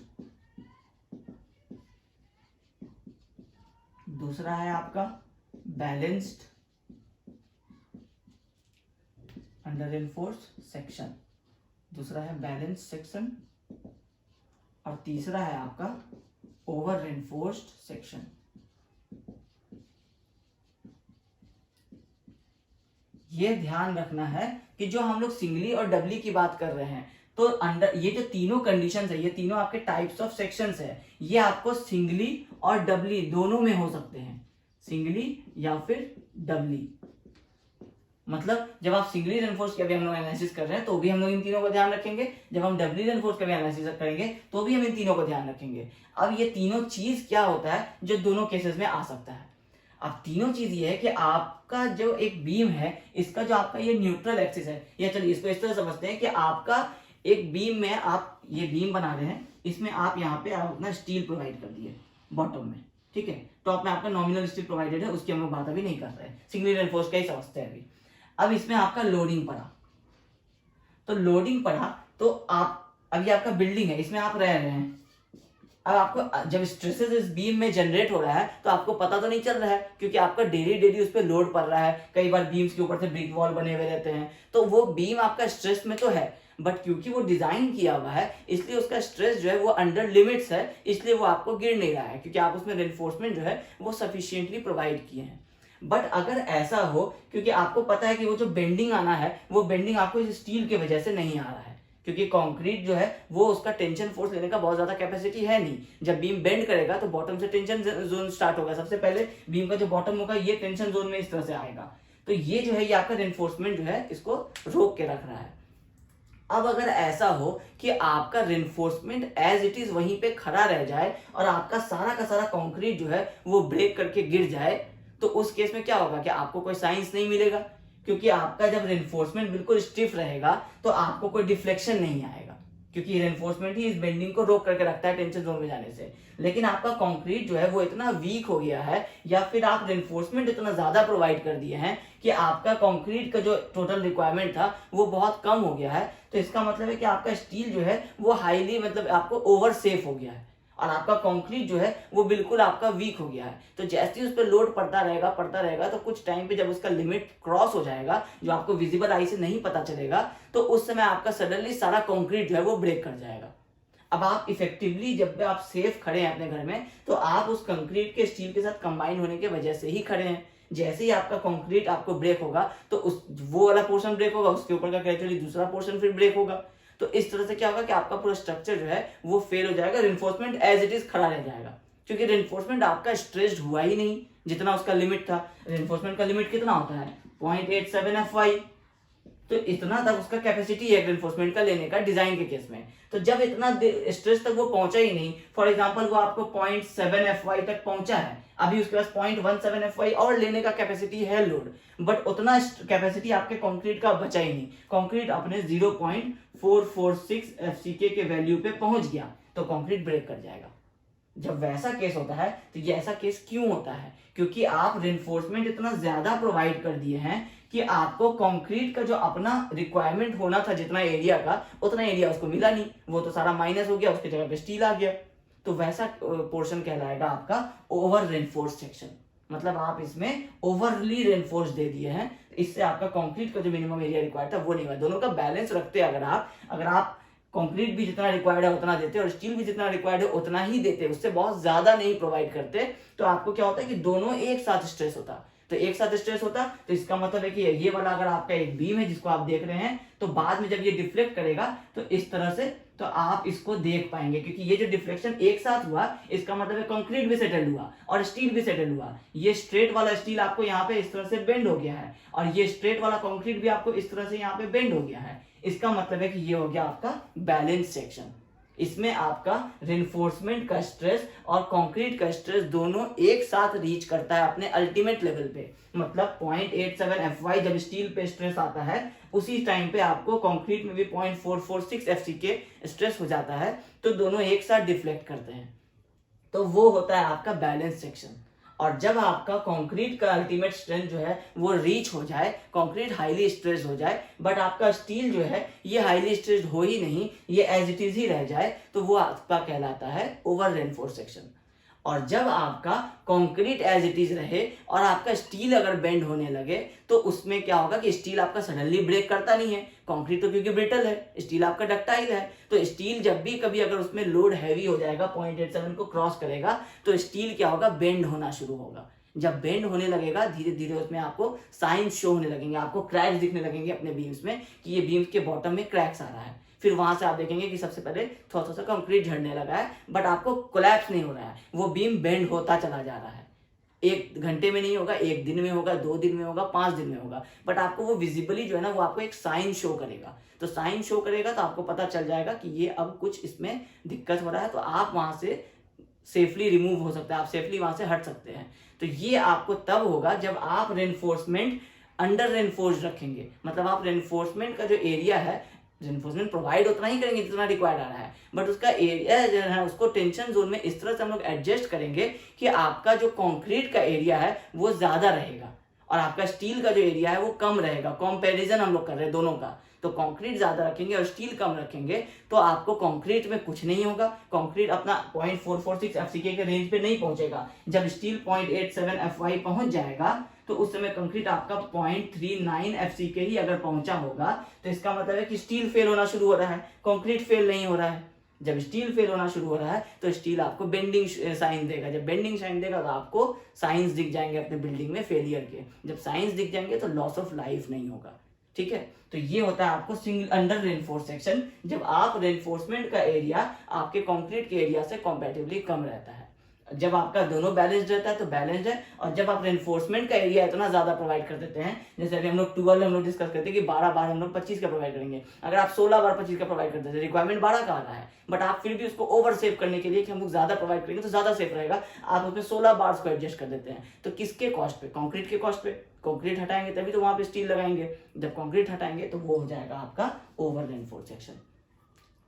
दूसरा है आपका बैलेंस्ड अंडर रेनफोर्स्ड सेक्शन, दूसरा है बैलेंस्ड सेक्शन, और तीसरा है आपका ओवर रेनफोर्स्ड सेक्शन। ये ध्यान रखना है कि जो हम लोग सिंगली और डबली की बात कर रहे हैं, तो अंडर ये जो तीनों कंडीशंस है, ये तीनों आपके टाइप्स ऑफ सेक्शंस है, ये आपको सिंगली और डबली दोनों में हो सकते हैं, सिंगली या फिर डबली। मतलब जब आप सिंगली रेनफोर्स का भी हम लोग एनालिसिस कर रहे हैं तो भी हम लोग इन तीनों का ध्यान रखेंगे, जब हम डबली रेनफोर्स का भी एनालिसिस करेंगे तो भी हम इन तीनों का ध्यान रखेंगे। अब ये तीनों चीज क्या होता है जो दोनों केसेस में आ सकता है? अब तीनों चीज ये है कि आपका जो एक बीम है, इसका जो आपका ये न्यूट्रल एक्सिस है, या चलिए इसको इस तरह समझते हैं कि आपका एक बीम में आप ये बीम बना रहे हैं, इसमें आप यहाँ पे आप अपना स्टील प्रोवाइड कर दिए बॉटम में, ठीक है, टॉप में आपका नॉमिनल स्टील प्रोवाइडेड है, उसकी हम लोग बात अभी नहीं कर रहे हैं, सिंगली रेनफोर्स का ही समझते हैं अभी। अब इसमें आपका लोडिंग पड़ा, तो लोडिंग पड़ा तो आप अभी आपका बिल्डिंग है, इसमें आप रह रहे हैं। अब आपको जब स्ट्रेसेस इस बीम में जनरेट हो रहा है तो आपको पता तो नहीं चल रहा है, क्योंकि आपका डेली उस पर लोड पड़ रहा है। कई बार बीम्स के ऊपर से ब्रिक वॉल बने हुए रहते हैं, तो वो बीम आपका स्ट्रेस में तो है, बट क्योंकि वो डिजाइन किया हुआ है इसलिए उसका स्ट्रेस जो है वो अंडर लिमिट्स है, इसलिए वो आपको गिर नहीं रहा है, क्योंकि आप उसमें रेनफोर्समेंट जो है वो सफिशिएंटली प्रोवाइड किए हैं। बट अगर ऐसा हो, क्योंकि आपको पता है कि वो जो बेंडिंग आना है, वो बेंडिंग आपको इस स्टील की वजह से नहीं आ रहा है, क्योंकि कंक्रीट जो है वो उसका टेंशन फोर्स लेने का बहुत ज्यादा कैपेसिटी है नहीं। जब बीम बेंड करेगा तो बॉटम से टेंशन जोन स्टार्ट होगा, सबसे पहले बीम का जो बॉटम होगा ये टेंशन जोन में इस तरह से आएगा, तो ये जो है ये आपका रेनफोर्समेंट जो है इसको रोक के रख रहा है। अब अगर ऐसा हो कि आपका रेनफोर्समेंट एज इट इज वहीं पे खड़ा रह जाए और आपका सारा का सारा कंक्रीट जो है वो ब्रेक करके गिर जाए, तो उस केस में क्या होगा कि आपको कोई साइंस नहीं मिलेगा, क्योंकि आपका जब रेनफोर्समेंट बिल्कुल स्टिफ रहेगा तो आपको कोई डिफ्लेक्शन नहीं आएगा, क्योंकि रेनफोर्समेंट ही इस बेंडिंग को रोक करके रखता है टेंशन जोन में जाने से। लेकिन आपका कंक्रीट जो है वो इतना वीक हो गया है, या फिर आप रेनफोर्समेंट इतना ज्यादा प्रोवाइड कर दिए हैं कि आपका कंक्रीट का जो टोटल रिक्वायरमेंट था वो बहुत कम हो गया है, तो इसका मतलब है कि आपका स्टील जो है वो हाईली मतलब आपको ओवर सेफ हो गया है, और आपका कंक्रीट जो है वो बिल्कुल आपका वीक हो गया है। तो जैसे ही उस पर लोड पड़ता रहेगा तो कुछ टाइम पे जब उसका लिमिट क्रॉस हो जाएगा, जो आपको विजिबल आई से नहीं पता चलेगा, तो उस समय आपका सडनली सारा कंक्रीट जो है वो ब्रेक कर जाएगा। अब आप इफेक्टिवली जब भी आप सेफ खड़े हैं अपने घर में, तो आप उस कंक्रीट के स्टील के साथ कंबाइन होने की वजह से ही खड़े हैं। जैसे ही आपका कंक्रीट आपको ब्रेक होगा तो उस वो वाला पोर्शन ब्रेक होगा, उसके ऊपर का ग्रेजुअली दूसरा पोर्शन फिर ब्रेक होगा, तो इस तरह से क्या होगा कि आपका पूरा स्ट्रक्चर जो है वो फेल हो जाएगा, रेनफोर्समेंट एज इट इज खड़ा रह जाएगा, क्योंकि रेनफोर्समेंट आपका स्ट्रेस्ड हुआ ही नहीं जितना उसका लिमिट था। रेनफोर्समेंट का लिमिट कितना होता है 0.87 FY, तो इतना तक उसका कैपेसिटी है रेनफोर्समेंट का लेने का डिजाइन के केस में। तो जब इतना स्ट्रेस तक वो पहुंचा ही नहीं, फॉर एग्जांपल वो आपको 0.7 FY तक पहुंचा है, अभी उसके पास 0.17 FY और लेने का कैपेसिटी है लोड, बट उतना कैपेसिटी आपके कंक्रीट का बचा ही नहीं, कंक्रीट अपने 0.446 FCK के वैल्यू पे पहुंच गया, तो कंक्रीट ब्रेक कर जाएगा। जब वैसा केस होता है तो ये ऐसा केस क्यों होता है? क्योंकि आप रेनफोर्समेंट इतना ज्यादा प्रोवाइड कर दिए हैं कि आपको कंक्रीट का जो अपना रिक्वायरमेंट होना था जितना एरिया का, उतना एरिया उसको मिला नहीं, वो तो सारा माइनस हो गया, उसकी जगह पे स्टील आ गया, तो वैसा पोर्शन कहलाएगा आपका ओवर रेनफोर्स सेक्शन। मतलब आप इसमें ओवरली रेनफोर्स दे दिए हैं, इससे आपका कंक्रीट का जो मिनिमम एरिया रिक्वायर्ड था वो नहीं हुआ। दोनों का बैलेंस रखते अगर आप कंक्रीट भी जितना रिक्वायर्ड है उतना देते और स्टील भी जितना रिक्वायर्ड है उतना ही देते, उससे बहुत ज्यादा नहीं प्रोवाइड करते, तो आपको क्या होता है कि दोनों एक साथ स्ट्रेस होता। तो एक साथ स्ट्रेस होता तो इसका मतलब है कि ये वाला अगर आपका एक बीम है जिसको आप देख रहे हैं, तो बाद में जब ये डिफ्लेक्ट करेगा तो इस तरह से तो आप इसको देख पाएंगे, क्योंकि ये जो डिफ्लेक्शन एक साथ हुआ इसका मतलब है कंक्रीट भी सेटल हुआ और स्टील भी सेटल हुआ। ये स्ट्रेट वाला स्टील आपको यहाँ पे इस तरह से बेंड हो गया है और ये स्ट्रेट वाला कंक्रीट भी आपको इस तरह से यहाँ पे बेंड हो गया है। इसका मतलब है कि ये हो गया आपका बैलेंस सेक्शन। इसमें आपका रेनफोर्समेंट का स्ट्रेस और कंक्रीट का स्ट्रेस दोनों एक साथ रीच करता है अपने अल्टीमेट लेवल पे। मतलब 0.87 FY जब स्टील पे स्ट्रेस आता है, उसी टाइम पे आपको कंक्रीट में भी 0.446 FCK स्ट्रेस हो जाता है, तो दोनों एक साथ डिफ्लेक्ट करते हैं, तो वो होता है आपका बैलेंस सेक्शन। और जब आपका कंक्रीट का अल्टीमेट स्ट्रेंथ जो है वो रीच हो जाए, कंक्रीट हाईली स्ट्रेस्ड हो जाए, बट आपका स्टील जो है ये हाईली स्ट्रेस्ड हो ही नहीं, ये एज इट इज ही रह जाए, तो वो आपका कहलाता है ओवर रेनफोर्स सेक्शन। और जब आपका कंक्रीट एज इट इज रहे और आपका स्टील अगर बेंड होने लगे तो उसमें क्या होगा कि स्टील आपका सडनली ब्रेक करता नहीं है, कंक्रीट तो क्योंकि ब्रिटल है, स्टील आपका डक्टाइल है, तो स्टील जब भी कभी अगर उसमें लोड हैवी हो जाएगा 0.87 को क्रॉस करेगा तो स्टील क्या होगा, बेंड होना शुरू होगा। जब बेंड होने लगेगा धीरे धीरे उसमें आपको साइंस शो होने लगेंगे, आपको क्रैक्स दिखने लगेंगे अपने बीम्स में कि ये बीम्स के बॉटम में क्रैक्स आ रहा है। फिर वहां से आप देखेंगे कि सबसे पहले थोड़ा सा कंक्रीट झड़ने लगा है, बट आपको कोलैप्स नहीं हो रहा है, वो बीम बेंड होता चला जा रहा है। 1 घंटे में नहीं होगा, 1 दिन में होगा, 2 दिन में होगा, 5 दिन में होगा, बट आपको वो विजिबली जो है ना वो आपको एक साइन शो करेगा। तो साइन शो करेगा तो आपको पता चल जाएगा कि ये अब कुछ इसमें दिक्कत हो रहा है, तो आप वहां से सेफली रिमूव हो सकता है, आप सेफली वहां से हट सकते हैं। तो ये आपको तब होगा जब आप रेनफोर्समेंट अंडर रेनफोर्स रखेंगे, मतलब आप रेनफोर्समेंट का जो एरिया है, रेनफोर्समेंट प्रोवाइड उतना ही करेंगे जितना रिक्वायर्ड आ रहा है, बट उसका एरिया जो है उसको टेंशन जोन में इस तरह से हम लोग एडजस्ट करेंगे कि आपका जो कंक्रीट का एरिया है वो ज्यादा रहेगा और आपका स्टील का जो एरिया है वो कम रहेगा। कंपैरिजन हम लोग कर रहे हैं दोनों का, तो कंक्रीट ज्यादा रखेंगे और स्टील कम रखेंगे तो आपको कंक्रीट में कुछ नहीं होगा, कंक्रीट अपना 0.446 FCK के रेंज पे नहीं पहुंचेगा। जब स्टील 0.87 FY पहुंच जाएगा तो उस समय कंक्रीट आपका 0.39 FCK ही अगर पहुंचा होगा, तो इसका मतलब है कि स्टील फेल होना शुरू हो रहा है, कंक्रीट फेल नहीं हो रहा है। जब स्टील फेल होना शुरू हो रहा है तो स्टील आपको बेंडिंग साइन देगा, जब बेंडिंग साइन देगा तो आपको साइंस दिख जाएंगे अपने बिल्डिंग में फेलियर के, जब साइंस दिख जाएंगे तो लॉस ऑफ लाइफ नहीं होगा। ठीक है, तो ये होता है आपको सिंगल अंडर रेनफोर्स सेक्शन, जब आप रेनफोर्समेंट का एरिया आपके कंक्रीट के एरिया से कंपैरेटिवली कम रहता है। जब आपका दोनों बैलेंस्ड रहता है तो बैलेंस्ड है, और जब आप रेनफोर्समेंट का एरिया इतना ज्यादा प्रोवाइड कर देते हैं, जैसे अभी हम लोग 12 हम लोग डिस्कस करते हैं कि 12 बार हम लोग 25 का प्रोवाइड करेंगे, अगर आप 16 बार 25 का प्रोवाइड करते हैं, रिक्वायरमेंट 12 का आ रहा है, बट आप फिर भी उसको ओवर सेव करने के लिए कि हम लोग ज्यादा प्रोवाइड करेंगे तो ज्यादा सेफ रहेगा, आप उसमें 16 बार्स को एडजस्ट कर देते हैं। तो किसके कॉस्ट पे? कंक्रीट के कॉस्ट पे। कंक्रीट हटाएंगे तभी तो वहां पे स्टील लगाएंगे, जब कंक्रीट हटाएंगे तो वो हो जाएगा आपका ओवर रेनफोर्स सेक्शन।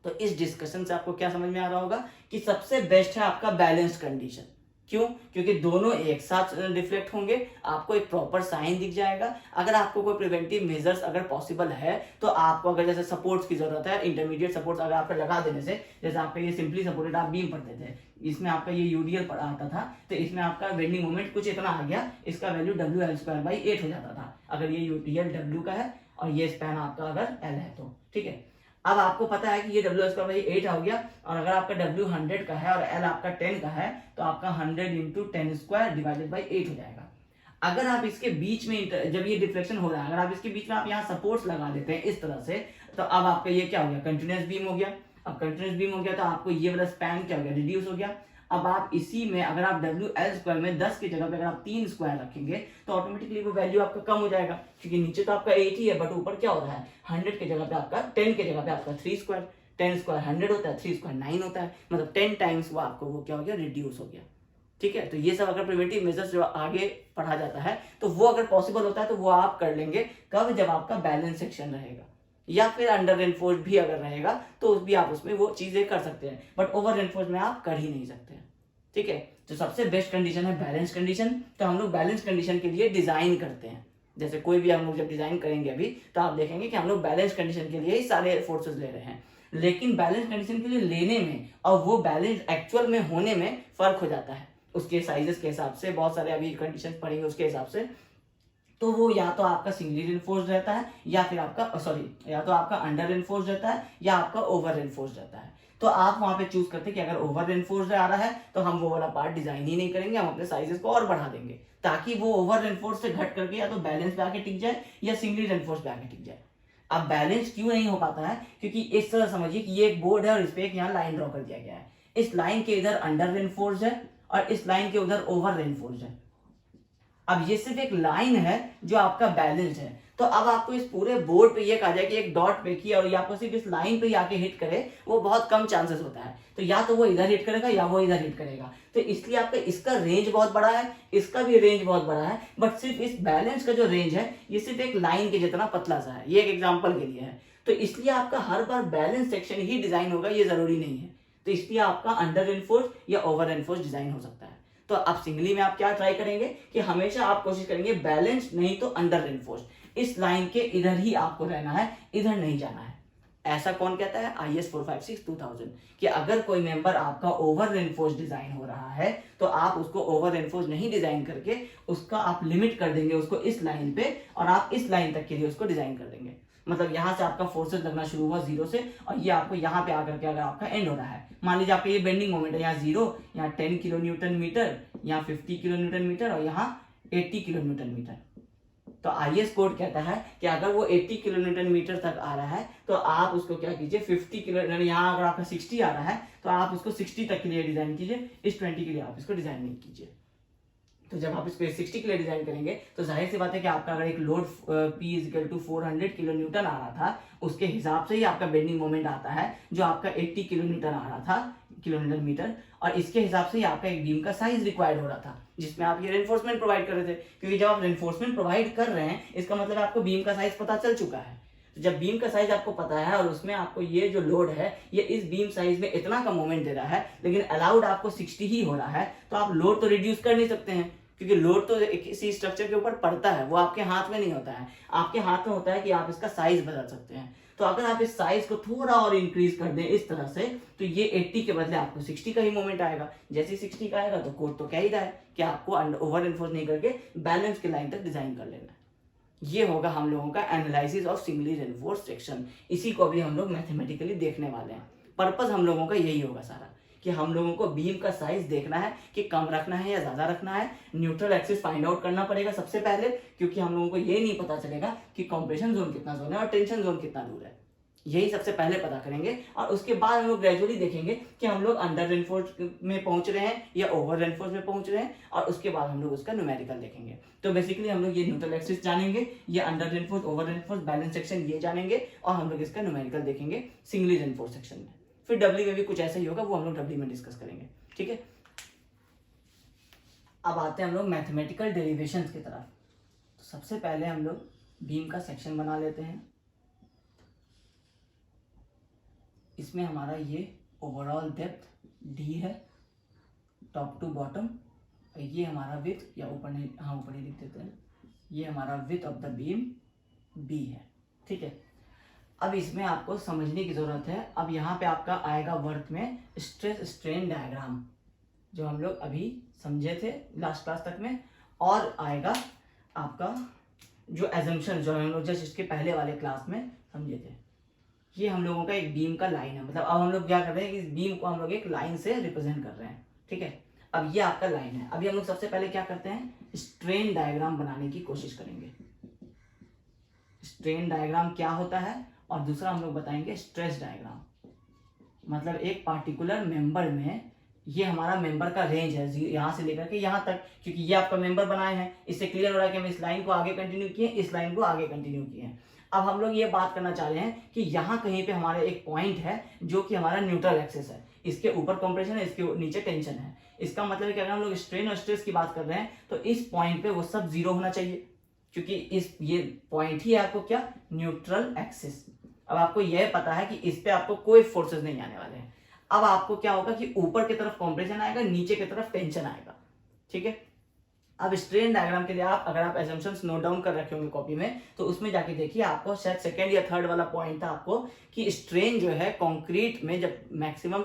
तो इस डिस्कशन से आपको क्या समझ में आ रहा होगा कि सबसे बेस्ट है आपका बैलेंस्ड कंडीशन। क्यों? क्योंकि दोनों एक साथ रिफ्लेक्ट होंगे, आपको एक प्रॉपर साइन दिख जाएगा। अगर आपको कोई प्रिवेंटिव मेजर्स अगर पॉसिबल है तो आपको, अगर जैसे सपोर्ट्स की जरूरत है, इंटरमीडिएट सपोर्ट्स अगर आपको लगा देने से, जैसे आपका ये सिंपली सपोर्टेड आप बीम पढ़ते थे, इसमें आपका ये यूडीएल पढ़ा आता था, तो इसमें आपका बेंडिंग मोमेंट कुछ इतना आ गया, इसका वैल्यू WL²/8 हो जाता था अगर ये यूडीएल W का है और ये स्पैन आपका अगर L है तो। ठीक है, अब आपको पता है कि ये WL²/8 हो गया, और अगर आपका W 100 का है और L आपका 10 का है तो आपका 100 × 10² / 8 हो जाएगा। अगर आप इसके बीच में जब ये डिफ्लेक्शन हो रहा है, अगर आप इसके बीच में आप यहाँ सपोर्ट्स लगा देते हैं इस तरह से, तो अब आपका ये क्या हो गया? कंटिन्यूअस बीम हो गया। अब कंटिन्यूअस बीम हो गया तो आपको ये वाला स्पैन क्या हो गया? रिड्यूस हो गया। अब आप इसी में अगर आप WL² में 10 की जगह पे अगर आप 3 स्क्वायर रखेंगे तो ऑटोमेटिकली वो वैल्यू आपका कम हो जाएगा, क्योंकि नीचे तो आपका 8 ही है, बट ऊपर क्या हो रहा है? 100 की जगह पे आपका 10 की जगह पे आपका 3 स्क्वायर, 10 स्क्वायर 100 होता है, 3 स्क्वायर 9 होता है, मतलब 10 टाइम्स वो आपको वो क्या हो गया? रिड्यूस हो गया। ठीक है, तो ये सब अगर प्रिवेंटिव मेजर्स जो आगे पढ़ा जाता है तो वो अगर पॉसिबल होता है तो वो आप कर लेंगे। कब? जब आपका बैलेंस सेक्शन रहेगा, या फिर अंडर रेनफोर्स भी अगर रहेगा तो भी आप उसमें वो चीजें कर सकते हैं, बट ओवर रेनफोर्स में आप कर ही नहीं सकते हैं। ठीक है, तो सबसे बेस्ट कंडीशन है बैलेंस कंडीशन। तो हम लोग बैलेंस कंडीशन के लिए डिजाइन करते हैं, जैसे कोई भी हम लोग जब डिजाइन करेंगे अभी तो आप देखेंगे कि हम लोग बैलेंस कंडीशन के लिए ही सारे फोर्सेस ले रहे हैं, लेकिन बैलेंस कंडीशन के लिए लेने में और वो बैलेंस एक्चुअल में होने में फर्क हो जाता है, उसके साइजेस के हिसाब से, बहुत सारे अभी कंडीशन पढ़ेंगे उसके हिसाब से। तो वो या तो आपका सिंगली रेनफोर्स रहता है या फिर आपका या तो आपका अंडर रेनफोर्स रहता है या आपका ओवर रेनफोर्स रहता है। तो आप वहां पे चूज करते हैं कि अगर ओवर रेनफोर्स आ रहा है तो हम वो वाला पार्ट डिजाइन ही नहीं करेंगे, हम अपने साइजेस को और बढ़ा देंगे ताकि वो ओवर रेनफोर्स से घट करके या तो बैलेंस पे आके टिक जाए या सिंगली रेनफोर्स पे आके टिक जाए। अब बैलेंस क्यों नहीं हो पाता है? क्योंकि इस तरह समझिए कि ये एक बोर्ड है और इस पे एक यहाँ लाइन ड्रॉ कर दिया गया है, इस लाइन के इधर अंडर रेनफोर्स है और इस लाइन के उधर ओवर रेनफोर्स है। अब ये सिर्फ एक लाइन है जो आपका बैलेंस है, तो अब आपको इस पूरे बोर्ड पे ये कहा जाए कि एक डॉट पे की और ये आपको सिर्फ इस लाइन पे ही आके हिट करे, वो बहुत कम चांसेस होता है। तो या तो वो इधर हिट करेगा या वो इधर हिट करेगा, तो इसलिए आपका इसका रेंज बहुत बड़ा है, इसका भी रेंज बहुत बड़ा है, बट सिर्फ इस बैलेंस का जो रेंज है ये सिर्फ एक लाइन के जितना पतला सा है। ये एक एग्जाम्पल के लिए है, तो इसलिए आपका हर बार बैलेंस सेक्शन ही डिजाइन होगा ये जरूरी नहीं है। तो इसलिए आपका अंडर रेनफोर्स या ओवर रेनफोर्स डिजाइन हो सकता है। तो आप सिंगली में आप क्या ट्राई करेंगे कि हमेशा आप कोशिश करेंगे बैलेंस नहीं तो अंडर रेनफोर्स, इस लाइन के इधर ही आपको रहना है, इधर नहीं जाना है। ऐसा कौन कहता है? IS 456/2000 कि अगर कोई मेंबर आपका ओवर रेनफोर्स डिजाइन हो रहा है तो आप उसको ओवर रेनफोर्स नहीं डिजाइन करके उसका आप लिमिट कर देंगे उसको इस लाइन पे, और आप इस लाइन तक के लिए उसको डिजाइन कर देंगे। मतलब यहाँ से आपका फोर्सेस लगना शुरू हुआ 0 से, और ये आपको यहाँ पे आकर के अगर आपका एंड हो रहा है, मान लीजिए आपका ये बेंडिंग मोमेंट है, यहाँ 0, यहाँ 10 किलो न्यूटन मीटर, यहाँ 50 किलो न्यूटन मीटर, और यहाँ 80 किलो न्यूटन मीटर। तो IS कोड कहता है कि अगर वो 80 किलो न्यूटन मीटर तक आ रहा है तो आप उसको क्या कीजिए, 50 किलो, यहाँ अगर आपका 60 आ रहा है तो आप उसको 60 तक के लिए डिजाइन कीजिए, इस 20 के लिए आप इसको डिजाइन नहीं कीजिए। तो जब आप इसको 60 के लिए डिजाइन करेंगे तो जाहिर सी बात है कि आपका अगर एक लोड P = 400 किलो न्यूटन आ रहा था, उसके हिसाब से ही आपका बेंडिंग मोमेंट आता है जो आपका 80 किलो न्यूटन आ रहा था, किलो न्यूटन मीटर, और इसके हिसाब से ही आपका एक बीम का साइज रिक्वायर्ड हो रहा था जिसमें आप ये रेनफोर्समेंट प्रोवाइड कर रहे थे। क्योंकि जब आप रेनफोर्समेंट प्रोवाइड कर रहे हैं इसका मतलब आपको बीम का साइज पता चल चुका है। तो जब बीम का साइज आपको पता है और उसमें आपको ये जो लोड है ये इस बीम साइज में इतना का मोमेंट दे रहा है, लेकिन अलाउड आपको 60 ही हो रहा है, तो आप लोड तो रिड्यूस कर नहीं सकते हैं, क्योंकि लोड तो किसी स्ट्रक्चर के ऊपर पड़ता है, वो आपके हाथ में नहीं होता है। आपके हाथ में होता है कि आप इसका साइज बदल सकते हैं। तो अगर आप इस साइज को थोड़ा और इंक्रीज कर दें इस तरह से, तो ये 80 के बदले आपको 60 का ही मोमेंट आएगा। जैसे 60 का आएगा तो कोड तो कह ही रहा है कि आपको ओवर एनफोर्स नहीं करके बैलेंस के लाइन तक डिजाइन कर लेना है। ये होगा हम लोगों का analysis of singly reinforced section. इसी को भी हम लोग मैथमेटिकली देखने वाले हैं। पर्पस हम लोगों का यही होगा सारा, कि हम लोगों को बीम का साइज देखना है कि कम रखना है या ज्यादा रखना है। न्यूट्रल एक्सिस फाइंड आउट करना पड़ेगा सबसे पहले, क्योंकि हम लोगों को ये नहीं पता चलेगा कि कंप्रेशन जोन कितना जोन है और टेंशन जोन कितना दूर है। यही सबसे पहले पता करेंगे, और उसके बाद हम लोग ग्रेजुअली देखेंगे कि हम लोग अंडर रेनफोर्स में पहुंच रहे हैं या ओवर रेनफोर्स में पहुंच रहे हैं, और उसके बाद हम लोग उसका न्यूमेरिकल देखेंगे। तो बेसिकली हम लोग ये न्यूट्रल एक्सिस जानेंगे, ये under reinforce, over reinforce, balance section ये जानेंगे, और हम लोग इसका न्यूमेरिकल देखेंगे सिंगली रेनफोर्स सेक्शन में। फिर डब्ल्यू में भी कुछ ऐसा ही होगा, वो हम लोग डब्ल्यू में डिस्कस करेंगे। ठीक है, अब आते हैं हम लोग मैथमेटिकल डेरिवेशंस की तरफ। तो सबसे पहले हम लोग बीम का सेक्शन बना लेते हैं। इसमें हमारा ये ओवरऑल डेप्थ D है, टॉप टू बॉटम, और ये हमारा विड्थ, या ऊपर नहीं, हाँ ऊपर ही लिख देते हैं, ये हमारा width of the beam B है। ठीक है, अब इसमें आपको समझने की जरूरत है। अब यहाँ पे आपका आएगा वर्क में स्ट्रेस स्ट्रेन डायग्राम, जो हम लोग अभी समझे थे लास्ट क्लास तक में, और आएगा आपका जो एजम्पशन जो हम लोग जस्ट इसके पहले वाले क्लास में समझे थे। ये हम लोगों का एक बीम का लाइन है, मतलब अब हम लोग क्या कर रहे हैं कि इस बीम को हम लोग एक लाइन से रिप्रेजेंट कर रहे हैं। ठीक है, अब ये आपका लाइन है। अभी हम लोग सबसे पहले क्या करते हैं, स्ट्रेन डायग्राम बनाने की कोशिश करेंगे। स्ट्रेन डायग्राम क्या होता है, और दूसरा हम लोग बताएंगे स्ट्रेस डायग्राम। मतलब एक पार्टिकुलर मेंबर में, ये हमारा मेंबर का रेंज है यहाँ से लेकर के यहाँ तक, क्योंकि ये आपका मेंबर बनाए हैं, इससे क्लियर हो रहा है कि हम इस लाइन को आगे कंटिन्यू किए, इस लाइन को आगे कंटिन्यू किए। अब हम लोग ये बात करना चाह रहे हैं कि यहाँ कहीं पे हमारा एक पॉइंट है जो कि हमारा न्यूट्रल एक्सिस है, इसके ऊपर कंप्रेशन है, इसके नीचे टेंशन है। इसका मतलब है कि अगर हम लोग स्ट्रेन और स्ट्रेस की बात कर रहे हैं तो इस पॉइंट पे वो सब 0 होना चाहिए, क्योंकि ये पॉइंट ही है आपको क्या, न्यूट्रल एक्सिस। अब आपको यह पता है कि इस पे आपको कोई फोर्सेस नहीं आने वाले हैं। अब आपको क्या होगा कि ऊपर की तरफ कंप्रेशन आएगा, नीचे की तरफ टेंशन आएगा। ठीक है, अब स्ट्रेन डायग्राम के लिए आप अगर आप एजम्पशंस नोट डाउन कर रखे होंगे कॉपी में, तो उसमें जाके देखिए, आपको शायद सेकंड या थर्ड वाला पॉइंट था आपको कि स्ट्रेन जो है कंक्रीट में जब मैक्सिमम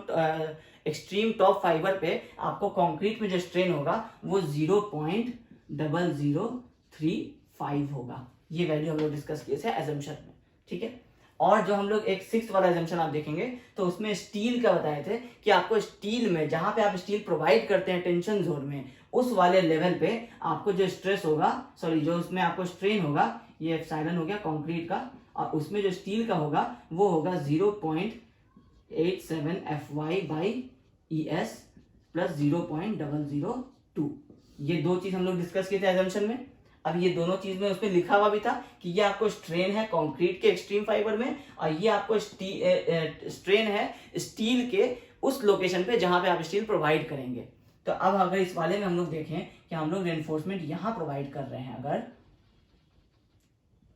एक्सट्रीम टॉप फाइबर पे आपको कंक्रीट में जो स्ट्रेन होगा वो 0.0035 होगा। ये वैल्यू हम लोग डिस्कस किए थे एजम्पशन में। ठीक है, और जो हम लोग एक 6th वाला एजम्पशन आप देखेंगे तो उसमें स्टील का बताए थे कि आपको स्टील में, जहां पे आप स्टील प्रोवाइड करते हैं टेंशन जोन में, उस वाले लेवल पे आपको जो स्ट्रेस होगा, सॉरी जो उसमें आपको स्ट्रेन होगा, ये एप्सिलॉन हो गया कंक्रीट का, और उसमें जो स्टील का होगा वो होगा 0.87 FY/ES प्लस 0.002। ये दो चीज हम लोग डिस्कस किए थे एजम्पशन में। अब ये दोनों चीज में उसमें लिखा हुआ भी था कि ये आपको स्ट्रेन है कंक्रीट के एक्सट्रीम फाइबर में, और ये आपको स्ट्रेन है स्टील के उस लोकेशन पे जहां पे आप स्टील प्रोवाइड करेंगे। तो अब अगर इस वाले में हम लोग देखें कि हम लोग रेनफोर्समेंट यहां प्रोवाइड कर रहे हैं अगर,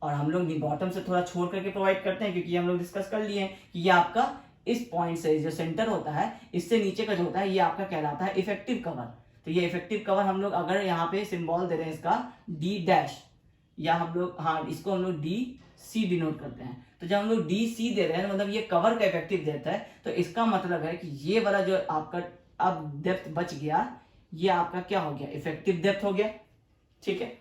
और हम लोग बॉटम से थोड़ा छोड़ करके प्रोवाइड करते हैं, क्योंकि हम लोग डिस्कस कर लिए हैं कि ये आपका इस पॉइंट से जो सेंटर होता है, इससे नीचे का जो होता है ये आपका कहलाता है इफेक्टिव कवर। तो ये इफेक्टिव कवर हम लोग अगर यहाँ पे सिंबल दे रहे हैं इसका D डैश, या हम लोग, हाँ इसको हम लोग DC डिनोट करते हैं। तो जब हम लोग डी सी दे रहे हैं मतलब ये कवर का इफेक्टिव डेप्थ है, तो इसका मतलब है कि ये वाला जो आपका अब डेप्थ बच गया ये आपका क्या हो गया, इफेक्टिव डेप्थ हो गया। ठीक है,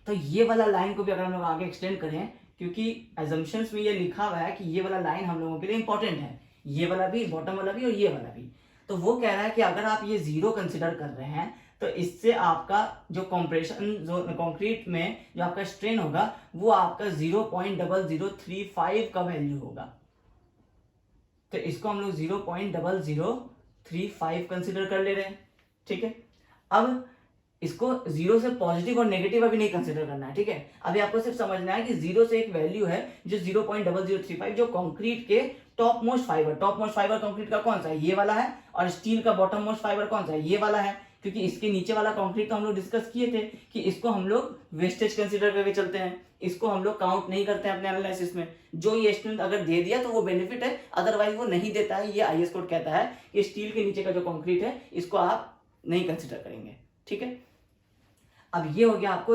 तो ये वाला लाइन को भी अगर हम लोग आगे एक्सटेंड करें, क्योंकि एजम्पशंस में ये लिखा हुआ है कि ये वाला लाइन हम लोगों के लिए इंपॉर्टेंट है, ये वाला भी, बॉटम वाला भी और ये वाला भी। तो वो कह रहा है कि अगर आप ये 0 कंसिडर कर रहे हैं तो इससे आपका जो कॉम्प्रेशन जो कंक्रीट में जो आपका स्ट्रेन होगा वो आपका 0.0035 का वैल्यू होगा। तो इसको हम लोग 0.0035 कंसिडर कर ले रहे हैं। ठीक है, अब इसको 0 से पॉजिटिव और नेगेटिव अभी नहीं कंसिडर करना है। ठीक है, अभी आपको सिर्फ समझना है कि 0 से एक वैल्यू है जो 0.0035 जो कंक्रीट के टॉप मोस्ट फाइबर कंक्रीट का कौन सा है, ये वाला है, और स्टील का बॉटम मोस्ट फाइबर कौन सा है, ये वाला है। क्योंकि इसके नीचे वाला कंक्रीट तो हम लोग डिस्कस किए थे कि इसको हम लोग वेस्टेज कंसिडर करके चलते हैं, इसको हम लोग काउंट नहीं करते हैं अपने एनालिसिस में। जो ये स्ट्रेंथ अगर दे दिया तो वो बेनिफिट है, अदरवाइज वो नहीं देता है। ये आईएस कोड कहता है कि स्टील के नीचे का जो कंक्रीट है इसको आप नहीं कंसिडर करेंगे। ठीक है, अब ये हो गया आपको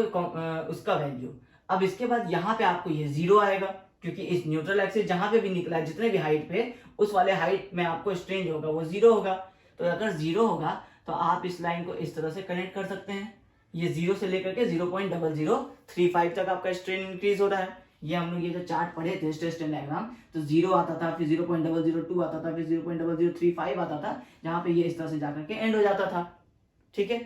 उसका वैल्यू। अब इसके बाद यहाँ पे आपको ये 0 आएगा, क्योंकि इस न्यूट्रल एक्सिस जहां पे भी निकला है जितने भी हाइट पे, उस वाले हाइट में आपको स्ट्रेन होगा वो 0 होगा। तो अगर 0 होगा तो आप इस लाइन को इस तरह से कनेक्ट कर सकते हैं। ये 0 से लेकर के 0.0035 तक आपका स्ट्रेन इंक्रीज हो रहा है। ये हम लोग ये जो चार्ट पढ़े थे स्ट्रेस स्ट्रेन डायग्राम, तो 0 आता था, फिर 0.002 आता था, फिर 0.0035 आता था, जहां पे ये इस तरह से जाकर के एंड हो जाता था। ठीक है,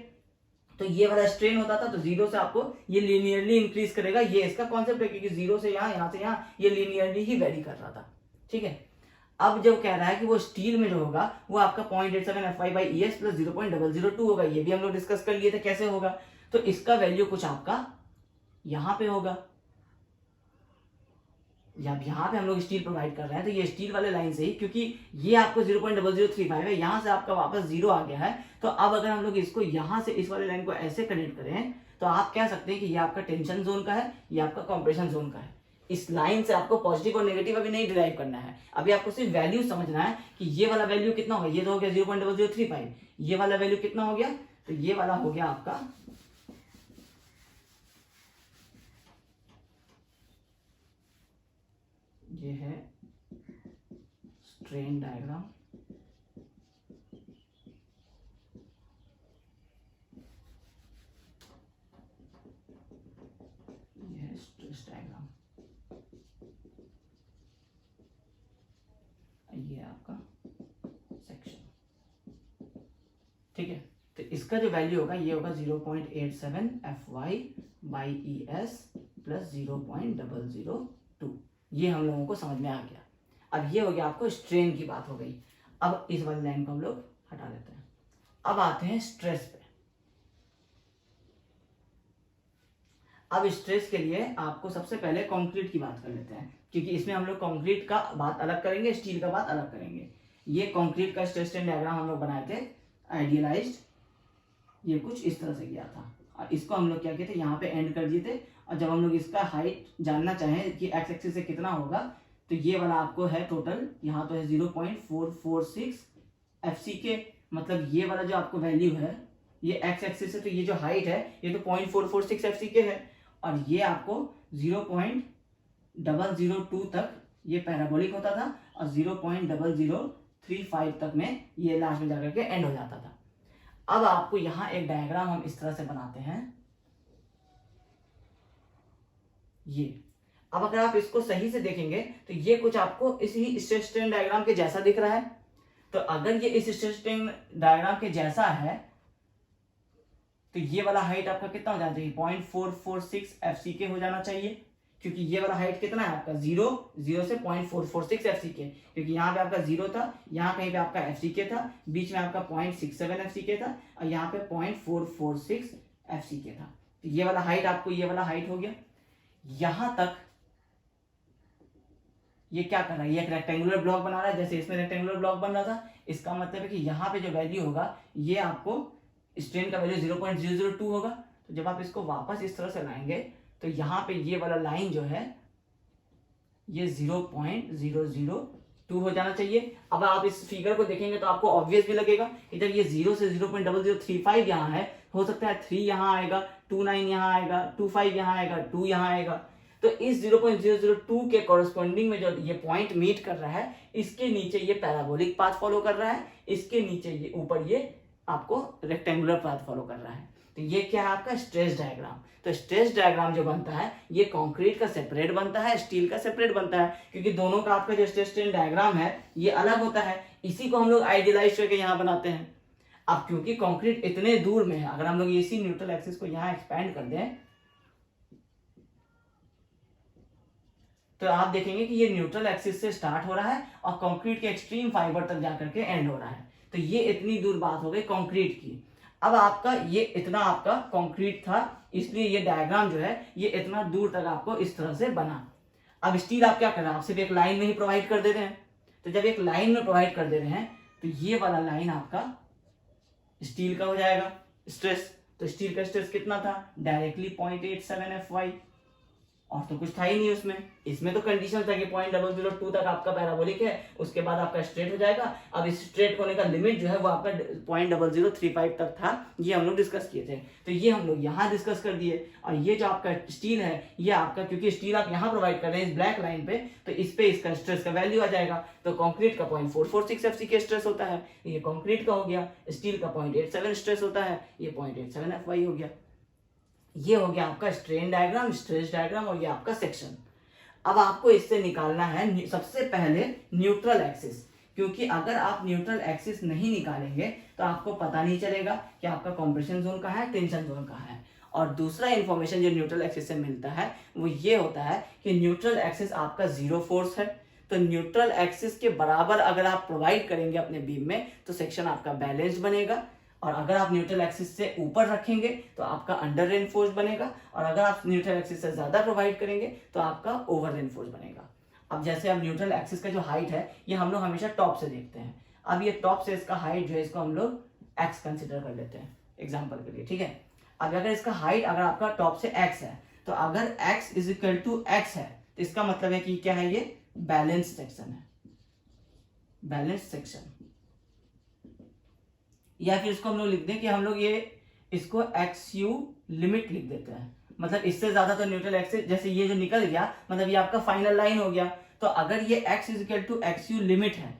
तो ये वाला स्ट्रेन होता था, तो 0 से आपको ये लीनियरली इंक्रीज करेगा। ये इसका कॉन्सेप्ट है, क्योंकि 0 से यहाँ से यहाँ ये लीनियरली ही वेरी कर रहा था। ठीक है, अब जो कह रहा है कि वो स्टील में जो होगा वो आपका 0.87 FY/ES प्लस 0.002 होगा। ये भी हम लोग डिस्कस कर लिए थे कैसे होगा। तो इसका वैल्यू कुछ आपका यहां पे होगा। जब यहाँ पे हम लोग स्टील प्रोवाइड कर रहे हैं तो ये स्टील वाले लाइन से ही, क्योंकि ये आपको 0.0035 है, यहाँ से आपका वापस 0 आ गया है। तो अब अगर हम लोग इसको यहाँ से इस वाले लाइन को ऐसे कनेक्ट करें तो आप कह सकते हैं कि ये आपका टेंशन जोन का है, ये आपका कॉम्प्रेशन जोन का है। इस लाइन से आपको पॉजिटिव और नेगेटिव अभी नहीं डिराइव करना है, अभी आपको सिर्फ वैल्यू समझना है कि ये वाला वैल्यू कितना होगा। ये तो हो गया 0.0035, ये वाला वैल्यू कितना हो गया, तो ये वाला हो गया आपका ये है स्ट्रेन डायग्राम। ये है स्ट्रेस डायग्राम, ये आपका सेक्शन। ठीक है, तो इसका जो वैल्यू होगा ये होगा 0.87 FY/ES प्लस 0.002। ये हम लोगों को समझ में आ गया। अब ये हो गया आपको स्ट्रेन की बात हो गई। अब इस वाली लाइन को हम लोग हटा देते हैं। अब आते हैं स्ट्रेस पे। अब स्ट्रेस के लिए आपको सबसे पहले कंक्रीट की बात कर लेते हैं, क्योंकि इसमें हम लोग कंक्रीट का बात अलग करेंगे, स्टील का बात अलग करेंगे। ये कंक्रीट का स्ट्रेस स्ट्रेन डायग्राम हम लोग बनाए थे आइडियलाइज्ड, ये कुछ इस तरह से गया था, और इसको हम लोग क्या किए थे, यहाँ पे एंड कर दिए थे। और जब हम लोग इसका हाइट जानना चाहें कि एक्स एक्सिस से कितना होगा, तो ये वाला आपको है टोटल, यहाँ तो है 0.446 FCK। मतलब ये वाला जो आपको वैल्यू है ये एक्स एक्सिस है, तो ये जो हाइट है ये तो 0.446 FCK है। और ये आपको 0.002 तक ये पैराबोलिक होता था, और 0.0035 तक में ये लास्ट में जाकर के एंड हो जाता था। अब आपको यहाँ एक डायग्राम हम इस तरह से बनाते हैं, ये। अब अगर आप इसको सही से देखेंगे तो ये कुछ आपको इसी स्ट्रेस स्ट्रेन डायग्राम के जैसा दिख रहा है। तो अगर ये इस स्ट्रेस स्ट्रेन डायग्राम के जैसा है तो ये वाला हाइट आपका कितना हो जाना चाहिए, 0.446 FCK हो जाना चाहिए, क्योंकि ये वाला हाइट कितना है आपका 0 से 0.446 FCK, क्योंकि यहाँ पे आपका 0 था, यहाँ कहीं पे आपका FCK था, बीच में आपका 0.67 FCK था, और यहाँ पे 0.446 FCK था। तो ये वाला हाइट आपको ये वाला हाइट हो गया। यहां तक ये क्या कर रहा है, ये एक रेक्टेंगुलर ब्लॉक बना रहा है, जैसे इसमें रेक्टेंगुलर ब्लॉक बन रहा था। इसका मतलब है कि यहाँ पे जो वैल्यू होगा ये आपको स्ट्रेन का वैल्यू 0.002 होगा। तो जब आप इसको वापस इस तरह से लाएंगे तो यहाँ पे ये वाला लाइन जो है ये 0.002 हो जाना चाहिए। अब आप इस फिगर को देखेंगे तो आपको ऑब्वियस भी लगेगा कि जब ये 0 से 0.0035 यहाँ है, हो सकता है 3 यहाँ आएगा, 29 यहाँ आएगा, 25 यहाँ आएगा, 2 यहाँ आएगा। तो इस 0.002 के कॉरस्पॉन्डिंग में जो ये पॉइंट मीट कर रहा है, इसके नीचे ये पैराबोलिक पाथ फॉलो कर रहा है, इसके नीचे ये ऊपर ये आपको रेक्टेंगुलर पाथ फॉलो कर रहा है। तो ये क्या है आपका स्ट्रेस डायग्राम। तो स्ट्रेस डायग्राम जो बनता है ये कंक्रीट का सेपरेट बनता है, स्टील का सेपरेट बनता है, क्योंकि दोनों का आपका जो स्ट्रेस स्ट्रेन डायग्राम है ये अलग होता है। इसी को हम लोग आइडियलाइज करके यहाँ बनाते हैं। अब क्योंकि कंक्रीट इतने दूर में है, अगर हम लोग इसी न्यूट्रल एक्सिस को यहाँ एक्सपेंड कर दें तो आप देखेंगे कि ये न्यूट्रल एक्सिस से स्टार्ट हो रहा है और कंक्रीट के एक्सट्रीम फाइबर तक जाकर के एंड हो रहा है। तो ये इतनी दूर बात हो गई कंक्रीट की। अब आपका ये इतना आपका कंक्रीट था, इसलिए ये डायग्राम जो है ये इतना दूर तक आपको इस तरह से बना। अब स्टील आप क्या कर रहे हैं, आप सिर्फ एक लाइन में ही प्रोवाइड कर दे रहे हैं। तो जब एक लाइन में प्रोवाइड कर दे रहे हैं तो ये वाला लाइन आपका स्टील का हो जाएगा स्ट्रेस। तो स्टील का स्ट्रेस कितना था, डायरेक्टली 0.87 FY, और तो कुछ था ही नहीं उसमें। इसमें तो कंडीशन था कि 0.002 तक आपका पैराबोलिक है, उसके बाद आपका स्ट्रेट हो जाएगा। अब इस स्ट्रेट होने का लिमिट जो है वो आपका 0.0035 तक था, ये हम लोग डिस्कस किए थे। तो ये हम लोग यहाँ डिस्कस कर दिए। और ये जो आपका स्टील है ये आपका, क्योंकि स्टील आप यहाँ प्रोवाइड कर रहे हैं इस ब्लैक लाइन पे, तो इस पे इसका स्ट्रेस का वैल्यू आ जाएगा। तो कंक्रीट का 0.446 FC के स्ट्रेस होता है, ये कंक्रीट का हो गया। स्टील का 0.87 स्ट्रेस होता है, ये 0.87 FY हो गया। ये हो गया आपका स्ट्रेन डायग्राम, स्ट्रेस डायग्राम, और ये आपका सेक्शन। अब आपको इससे निकालना है सबसे पहले न्यूट्रल एक्सिस, क्योंकि अगर आप न्यूट्रल एक्सिस नहीं निकालेंगे तो आपको पता नहीं चलेगा कि आपका कंप्रेशन जोन कहाँ है, टेंशन जोन कहाँ है। और दूसरा इंफॉर्मेशन जो न्यूट्रल एक्सिस से मिलता है वो ये होता है कि न्यूट्रल एक्सिस आपका जीरो फोर्स है। तो न्यूट्रल एक्सिस के बराबर अगर आप प्रोवाइड करेंगे अपने बीम में तो सेक्शन आपका बैलेंस्ड बनेगा। और अगर आप न्यूट्रल एक्सिस से ऊपर रखेंगे तो आपका अंडर रेनफोर्स बनेगा, और अगर आप न्यूट्रल एक्सिस से ज्यादा प्रोवाइड करेंगे तो आपका ओवर रेनफोर्स बनेगा। अब जैसे अब न्यूट्रल एक्सिस का जो हाइट है ये हम लोग हमेशा टॉप से देखते हैं। अब ये टॉप से इसका हाइट जो है इसको हम लोग एक्स कंसिडर कर लेते हैं एग्जाम्पल के लिए, ठीक है। अब अगर इसका हाइट अगर आपका टॉप से एक्स है, तो अगर X is equal to X है तो इसका मतलब है कि क्या है, ये बैलेंस सेक्शन है, बैलेंस सेक्शन। या फिर इसको हम लोग लिख दें कि हम लोग ये इसको XU लिमिट लिख देते हैं। मतलब इससे ज्यादा तो न्यूट्रल एक्सिस, जैसे ये जो निकल गया मतलब ये आपका फाइनल लाइन हो गया। तो अगर ये x is equal to XU limit है,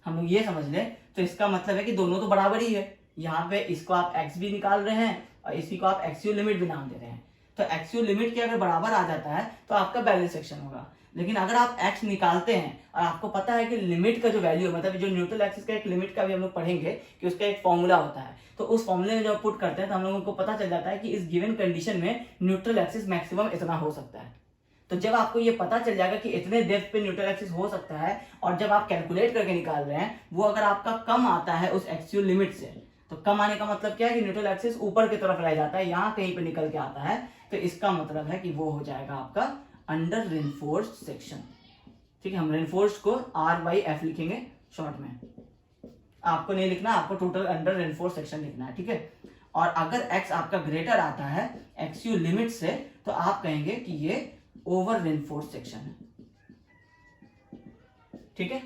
हम लोग ये समझ लें, तो इसका मतलब है कि दोनों तो बराबर ही है। यहाँ पे इसको आप x भी निकाल रहे हैं और इसी को आप XU लिमिट भी नाम दे रहे हैं। तो XU लिमिट के अगर बराबर आ जाता है तो आपका बैलेंस सेक्शन होगा। लेकिन अगर आप x निकालते हैं और आपको पता है कि लिमिट का जो वैल्यू है, मतलब जो न्यूट्रल एक्सिस का एक लिमिट का भी हम लोग पढ़ेंगे कि उसका एक फॉर्मूला होता है, तो उस फॉर्मूले में जब पुट करते हैं तो हम लोगों को पता चल जाता है कि इस गिवन कंडीशन में न्यूट्रल एक्सिस मैक्सिमम इतना हो सकता है। तो जब आपको ये पता चल जाएगा कि इतने डेप्थ पे न्यूट्रल एक्सिस हो सकता है, और जब आप कैलकुलेट करके निकाल रहे हैं वो अगर आपका कम आता है उस एक्सियल लिमिट से, तो कम आने का मतलब क्या है कि न्यूट्रल एक्सिस ऊपर की तरफ रह जाता है, यहाँ कहीं पे निकल के आता है, तो इसका मतलब है कि वो हो जाएगा आपका अंडर रेनफोर्स्ड सेक्शन। ठीक है, हम रेनफोर्स्ड को R/F लिखेंगे शॉर्ट में, आपको नहीं लिखना, आपको टोटल अंडर रेनफोर्स सेक्शन लिखना है, ठीक है। और अगर x आपका ग्रेटर आता है XU लिमिट से, तो आप कहेंगे कि ये ओवर रेनफोर्स सेक्शन है, ठीक है।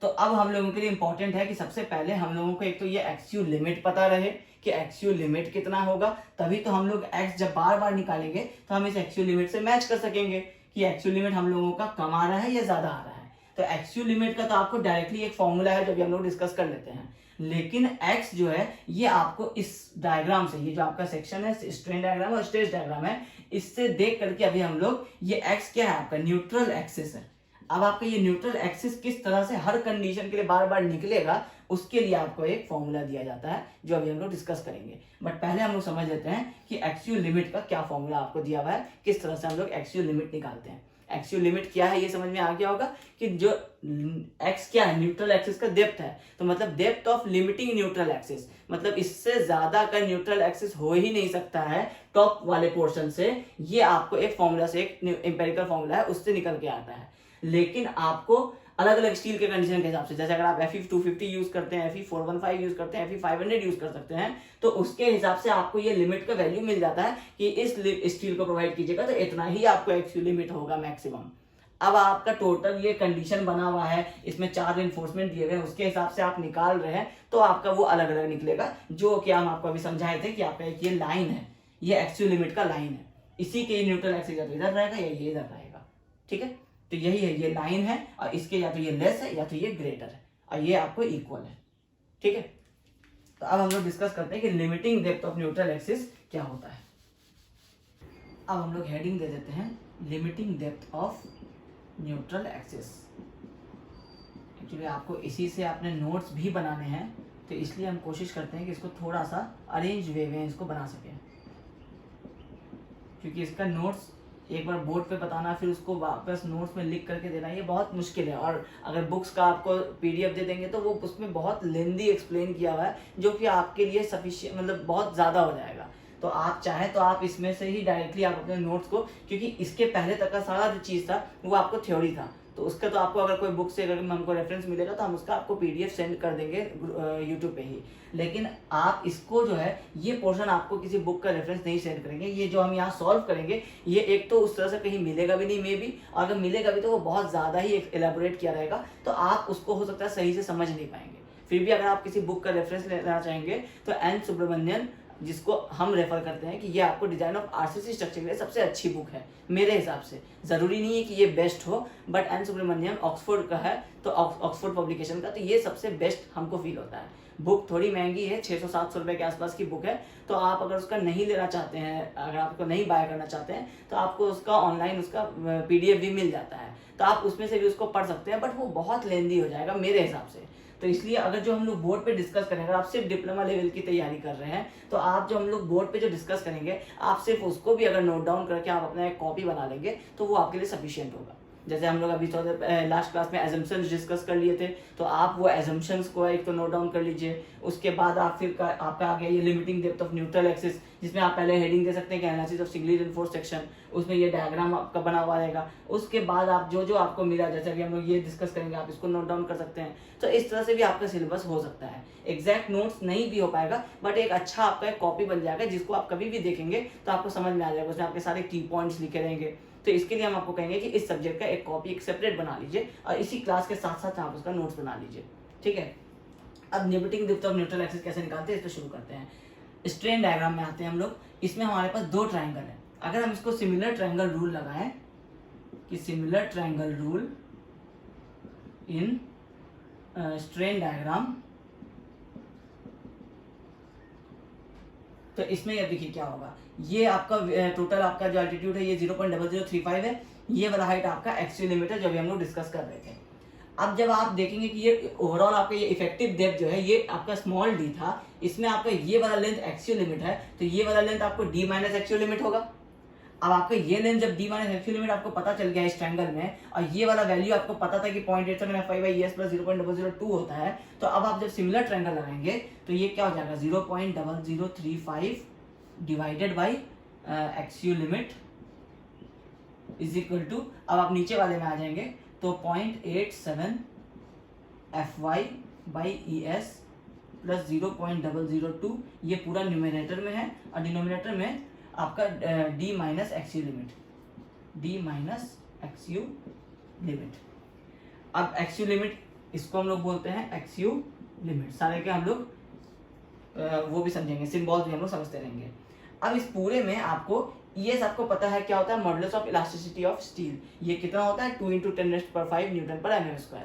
तो अब हम लोगों के लिए इंपॉर्टेंट है कि सबसे पहले हम लोगों को एक तो ये XU लिमिट पता रहे कि XU लिमिट कितना होगा, तभी तो हम लोग x जब बार बार निकालेंगे तो हम इस XU लिमिट से मैच कर सकेंगे कि XU लिमिट हम लोगों का कम आ रहा है या ज्यादा आ रहा है। तो XU लिमिट का तो आपको डायरेक्टली एक फॉर्मूला है जो भी हम लोग डिस्कस कर लेते हैं, लेकिन x जो है ये आपको इस डायग्राम से, ये जो आपका सेक्शन है स्ट्रेन डायग्राम और स्ट्रेस डायग्राम है, इससे देख करके अभी हम लोग ये x क्या है आपका न्यूट्रल एक्सिस है। अब आपका ये न्यूट्रल एक्सिस किस तरह से हर कंडीशन के लिए बार बार निकलेगा, उसके लिए आपको एक फॉर्मूला दिया जाता है जो अभी हम लोग डिस्कस करेंगे। बट पहले हम लोग समझ लेते हैं कि XU लिमिट का क्या फॉर्मूला आपको दिया हुआ है, किस तरह से हम लोग XU लिमिट निकालते हैं। XU लिमिट क्या है ये समझ में आ गया होगा कि जो x क्या है, न्यूट्रल एक्सिस का डेप्थ है, तो मतलब depth of limiting neutral axis, मतलब इससे ज्यादा का न्यूट्रल एक्सिस हो ही नहीं सकता है टॉप वाले पोर्शन से। ये आपको एक फॉर्मूला से, एक एम्पेरिकल फॉर्मूला है उससे निकल के आता है। लेकिन आपको अलग अलग स्टील के कंडीशन के हिसाब से, जैसे अगर आप Fe250 यूज करते हैं, Fe415 यूज करते हैं, Fe500 यूज कर सकते हैं, तो उसके हिसाब से आपको ये लिमिट का वैल्यू मिल जाता है कि इस स्टील को प्रोवाइड कीजिएगा तो इतना ही आपको XU लिमिट होगा मैक्सिमम। अब आपका टोटल ये कंडीशन बना हुआ है, इसमें 4 रेनफोर्समेंट दिए गए, उसके हिसाब से आप निकाल रहे हैं तो आपका वो अलग अलग निकलेगा, जो कि हम आपको अभी समझाए थे कि आपका एक ये लाइन है, ये XU लिमिट का लाइन है। इसी के न्यूट्रल एक्सिस या तो इधर रहेगा या ये इधर रहेगा, ठीक है। तो यही है, ये लाइन है और इसके या तो ये लेस है या तो ये ग्रेटर है और ये आपको इक्वल है, ठीक है। तो अब हम लोग डिस्कस करते हैं कि limiting depth of neutral axis क्या होता है। अब हम लोग हेडिंग दे देते हैं limiting depth of neutral axis. Actually आपको इसी से अपने नोट्स भी बनाने हैं, तो इसलिए हम कोशिश करते हैं कि इसको थोड़ा सा अरेंज वे में इसको बना सकें, क्योंकि इसका नोट्स एक बार बोर्ड पे बताना फिर उसको वापस नोट्स में लिख करके देना ये बहुत मुश्किल है। और अगर बुक्स का आपको पीडीएफ दे देंगे तो वो उसमें बहुत लेंदी एक्सप्लेन किया हुआ है, जो कि आपके लिए सफिशिएंट मतलब बहुत ज़्यादा हो जाएगा। तो आप चाहें तो आप इसमें से ही डायरेक्टली आप अपने नोट्स को, क्योंकि इसके पहले तक का सारा जो चीज़ था वो आपको थ्योरी था, तो उसका तो आपको अगर कोई बुक से अगर हमको रेफरेंस मिलेगा तो हम उसका आपको पीडीएफ सेंड कर देंगे यूट्यूब पे ही। लेकिन आप इसको जो है ये पोर्शन आपको किसी बुक का रेफरेंस नहीं सेंड करेंगे। ये जो हम यहाँ सॉल्व करेंगे ये एक तो उस तरह से कहीं मिलेगा भी नहीं मे बी, और अगर मिलेगा भी तो वो बहुत ज़्यादा ही एलेबोरेट किया रहेगा, तो आप उसको हो सकता है सही से समझ नहीं पाएंगे। फिर भी अगर आप किसी बुक का रेफरेंस लेना चाहेंगे तो एन सुब्रमण्यन, जिसको हम रेफर करते हैं कि ये आपको डिजाइन ऑफ आरसीसी स्ट्रक्चर के लिए सबसे अच्छी बुक है मेरे हिसाब से। जरूरी नहीं है कि ये बेस्ट हो, बट एन सुब्रमण्यम ऑक्सफोर्ड का है, तो ऑक्सफोर्ड पब्लिकेशन का, तो ये सबसे बेस्ट हमको फील होता है। बुक थोड़ी महंगी है, 600-700 रुपए के आसपास की बुक है, तो आप अगर उसका नहीं लेना चाहते हैं, अगर आपको नहीं बाय करना चाहते हैं, तो आपको उसका ऑनलाइन उसका पीडीएफ भी मिल जाता है, तो आप उसमें से भी उसको पढ़ सकते हैं, बट वो बहुत लेंदी हो जाएगा मेरे हिसाब से। तो इसलिए अगर जो हम लोग बोर्ड पे डिस्कस करेंगे, अगर आप सिर्फ डिप्लोमा लेवल की तैयारी कर रहे हैं, तो आप जो हम लोग बोर्ड पे जो डिस्कस करेंगे आप सिर्फ उसको भी अगर नोट डाउन करके आप अपना एक कॉपी बना लेंगे तो वो आपके लिए सफिशिएंट होगा। जैसे हम लोग अभी लास्ट क्लास में एजम्पशंस डिस्कस कर लिए थे, तो आप वो एजम्पशंस को एक तो नोट डाउन कर लीजिए। उसके बाद आप फिर आपका आ गया ये limiting depth of neutral axis, जिसमें आप पहले हेडिंग दे सकते हैं कि analysis of singly reinforced section, उसमें ये डायग्राम आपका बना हुआ रहेगा। उसके बाद आप जो जो आपको मिला, जैसे अभी हम लोग ये डिस्कस करेंगे, आप इसको नोट डाउन कर सकते हैं। तो इस तरह से भी आपका सिलेबस हो सकता है। एग्जैक्ट नोट्स नहीं भी हो पाएगा, बट एक अच्छा आपका एक कॉपी बन जाएगा, जिसको आप कभी भी देखेंगे तो आपको समझ में आ जाएगा, उसमें आपके सारे की पॉइंट्स लिखे रहेंगे। तो इसके लिए हम आपको कहेंगे कि इस सब्जेक्ट का एक कॉपी एक सेपरेट बना लीजिए और इसी क्लास के साथ साथ आप उसका नोट्स बना लीजिए, ठीक है। अब limiting depth of neutral axis कैसे निकालते हैं, इस पर शुरू करते हैं। स्ट्रेन डायग्राम में आते हैं हम लोग। इसमें हमारे पास दो ट्राइंगल है। अगर हम इसको सिमिलर ट्राइंगल रूल लगाएं कि similar triangle rule in strain diagram, तो इसमें ये देखिए क्या होगा। ये आपका टोटल आपका जो अल्टीट्यूड है ये 0.0035 है। ये वाला हाइट आपका एक्चुअल लिमिट है जो अभी हम लोग डिस्कस कर रहे थे। अब जब आप देखेंगे कि ये ओवरऑल आपका ये इफेक्टिव डेप्थ जो है ये आपका स्मॉल डी था, इसमें आपका ये वाला लेंथ एक्चुअल लिमिट है, तो ये वाला लेंथ आपको डी माइनस एक्चुअल लिमिट होगा। अब आपका ये लेंथ जब डी माइनस एक्चुअल लिमिट आपको पता चल गया इस ट्रायंगल में, और ये वाला वैल्यू आपको पता था कि 0.87 FI/ES प्लस 0.002 होता है, तो अब आप जब सिमिलर ट्रायंगल लगाएंगे तो ये क्या हो जाएगा 0.0035 divided by actual limit is equal to, अब आप नीचे वाले में आ जाएंगे तो 0.87 FY/ES प्लस 0.002, ये पूरा न्यूमरेटर में है और डिनोमिनेटर में आपका D minus एक्सयू limit, D minus एक्सयू limit. अब एक्सयू लिमिट इसको हम लोग बोलते हैं एक्सयू लिमिट। सारे के हम लोग वो भी समझेंगे, सिंबल्स भी हम लोग समझते रहेंगे। अब इस पूरे में आपको ES आपको पता है क्या होता है, modulus of elasticity of steel. ये कितना होता है 2 × 10⁵ न्यूटन पर mm²।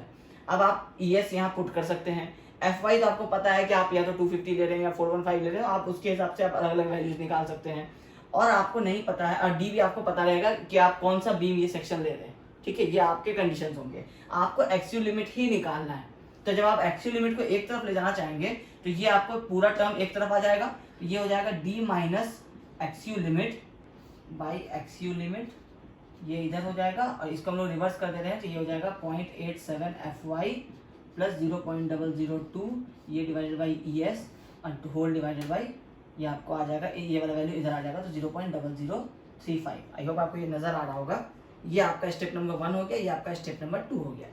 अब आप ES यहाँ पुट कर सकते हैं। FY तो आपको पता है कि आप या तो 250 ले रहे हैं या 415 ले रहे हैं, आप उसके हिसाब से आप अलग अलग वैल्यूज निकाल सकते हैं। और आपको नहीं पता है, और डी भी आपको पता रहेगा कि आप कौन सा बीम ये सेक्शन ले रहे हैं, ठीक है। ये आपके कंडीशंस होंगे, आपको एक्सयू लिमिट ही निकालना है। तो जब आप एक्सयू लिमिट को एक तरफ ले जाना चाहेंगे तो ये आपको पूरा टर्म एक तरफ आ जाएगा, तो ये हो जाएगा D minus एक्सयू limit by एक्सयू limit, ये इधर हो जाएगा, और इसको हम लोग रिवर्स कर दे रहे हैं तो ये हो जाएगा 0.87 FY प्लस 0.002, ये डिवाइडेड बाई ES और होल डिवाइडेड बाई, ये आपको आ जाएगा, ये वाला वैल्यू इधर आ जाएगा तो 0.0035। आई होप आपको ये नजर आ रहा होगा। ये आपका स्टेप नंबर 1 हो गया, ये आपका स्टेप नंबर 2 हो गया।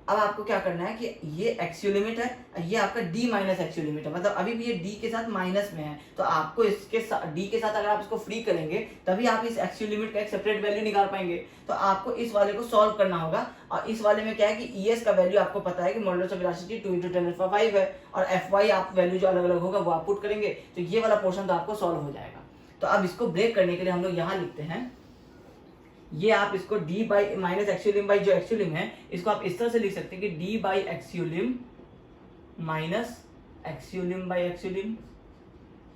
अब आपको क्या करना है कि ये एक्सयू लिमिट है, ये आपका डी माइनस एक्सयू लिमिट है, मतलब अभी भी ये डी के साथ माइनस में है, तो आपको इसके डी के साथ अगर आप इसको फ्री करेंगे तभी आप इस एक्सयू लिमिट का एक सेपरेट वैल्यू निकाल पाएंगे। तो आपको इस वाले को सॉल्व करना होगा, और इस वाले में क्या है कि ES का वैल्यू आपको पता है कि मॉडुलस ऑफ इलास्टिसिटी 2 × 10⁵ है, और FY आप वैल्यू जो अलग अलग होगा वो आप पुट करेंगे, तो ये वाला पोर्शन तो आपको सॉल्व हो जाएगा। तो अब इसको ब्रेक करने के लिए हम लोग यहाँ लिखते हैं, ये आप इसको डी बाई माइनस एक्सियोलिम बाई जो एक्सियोलिम है इसको आप इस तरह से लिख सकते हैं कि डी बाई एक्सियोलिम माइनस एक्सियोलिम बाई एक्सियोलिम,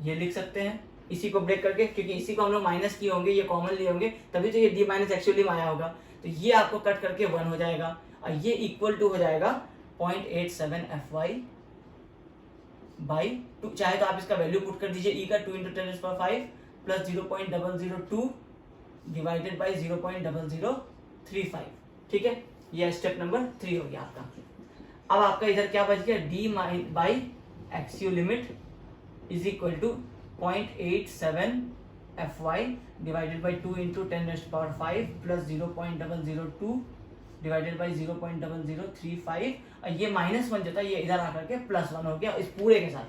ये लिख सकते हैं इसी को ब्रेक करके, क्योंकि इसी को हम लोग माइनस किए होंगे, ये कॉमन लिए होंगे, तभी तो ये डी माइनस एक्सियोलिम आया होगा। तो ये आपको कट करके 1 हो जाएगा और ये इक्वल टू हो जाएगा 0.87 Fy बाई 2। चाहे तो आप इसका वैल्यू पुट कर दीजिए ई का 2 × 10⁵ प्लस 0.002 डिवाइडेड बाई 0.0035। ठीक है, ये स्टेप नंबर 3 हो गया आपका। अब आपका इधर क्या बच गया, D by x u limit is equal to 0.87 Fy divided by 2 × 10⁵ plus 0.002 divided by 0.0035, और ये -1 जो था ये इधर आकर के +1 हो गया इस पूरे के साथ,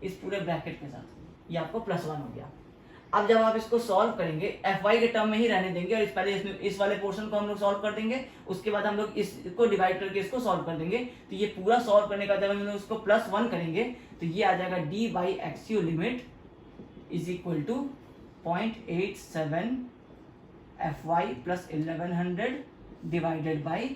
इस पूरे ब्रैकेट के साथ, ये आपको +1 हो गया। अब जब आप इसको सॉल्व करेंगे Fy के टर्म में ही रहने देंगे और पहले इसमें इस वाले पोर्शन को हम लोग सॉल्व कर देंगे, उसके बाद हम लोग इसको डिवाइड करके इसको सॉल्व कर देंगे। तो ये पूरा सॉल्व करने का जब हम लोग उसको +1 करेंगे तो ये आ जाएगा D by x u limit is equal to 0.87 Fy plus 1100 divided by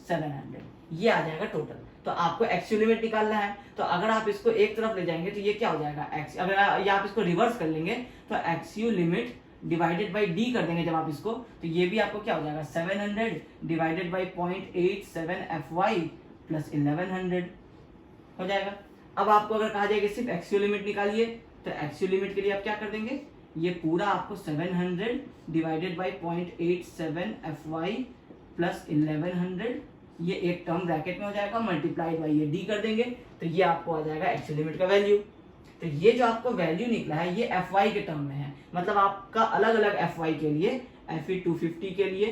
700, ये आ जाएगा टोटल। तो आपको एक्सियो लिमिट निकालना है, तो अगर आप इसको एक तरफ ले जाएंगे तो ये क्या हो जाएगा एक्स, अगर ये आप इसको रिवर्स कर लेंगे तो एक्सियो लिमिट डिवाइडेड बाई डी कर देंगे जब आप इसको, तो ये भी आपको क्या हो जाएगा 700 डिवाइडेड बाई 0.87 Fy प्लस 1100 हो जाएगा। अब आपको अगर कहा जाएगा सिर्फ एक्सियो लिमिट निकालिए, तो एक्सियो लिमिट के लिए आप क्या कर देंगे, ये पूरा आपको 700 डिवाइडेड बाई 0.87 Fy प्लस 1100, ये एक टर्म ब्रैकेट में हो जाएगा, मल्टीप्लाइड बाई ये डी कर देंगे, तो ये आपको आ जाएगा एक्सियो लिमिट का वैल्यू। तो ये जो आपको वैल्यू निकला है ये Fy के टर्म में है, मतलब आपका अलग अलग Fy के लिए, Fe 250 के लिए,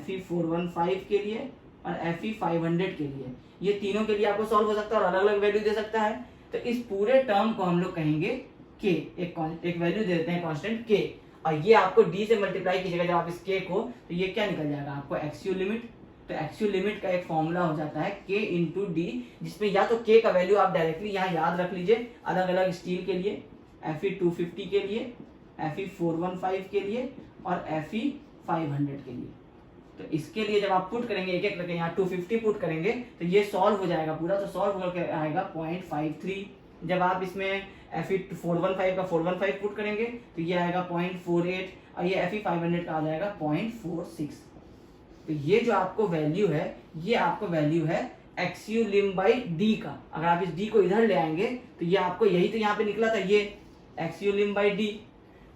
Fe 415 के लिए और Fe 500 के लिए, ये तीनों के लिए आपको सॉल्व हो सकता है और अलग अलग वैल्यू दे सकता है। तो इस पूरे टर्म को हम लोग कहेंगे k, एक वैल्यू दे देते हैं कांस्टेंट k, और ये आपको d से मल्टीप्लाई कीजिएगा जब आप इस k को, तो ये क्या निकल जाएगा आपको एक्सियो लिमिट। तो एक्सियो लिमिट का एक फॉर्मूला हो जाता है k इंटू डी, जिसमें या तो k का वैल्यू आप डायरेक्टली यहाँ याद रख लीजिए अलग अलग स्टील के लिए, Fe 250 के लिए, Fe 415 के लिए और Fe 500 के लिए। तो इसके लिए जब आप पुट करेंगे एक एक करके, यहाँ 250 पुट करेंगे तो ये सॉल्व हो जाएगा पूरा, तो सॉल्व होकर आएगा 0.53। जब आप इसमें Fe 415 का 415 पुट करेंगे तो ये आएगा 0.48 और ये Fe 500 का आ जाएगा 0.46। तो ये जो आपको वैल्यू है ये आपको वैल्यू है एक्सियो लिम बाई डी का। अगर आप इस डी को इधर ले आएंगे तो ये आपको यही तो यहाँ पे निकला था, ये एक्सियो लिम बाई डी।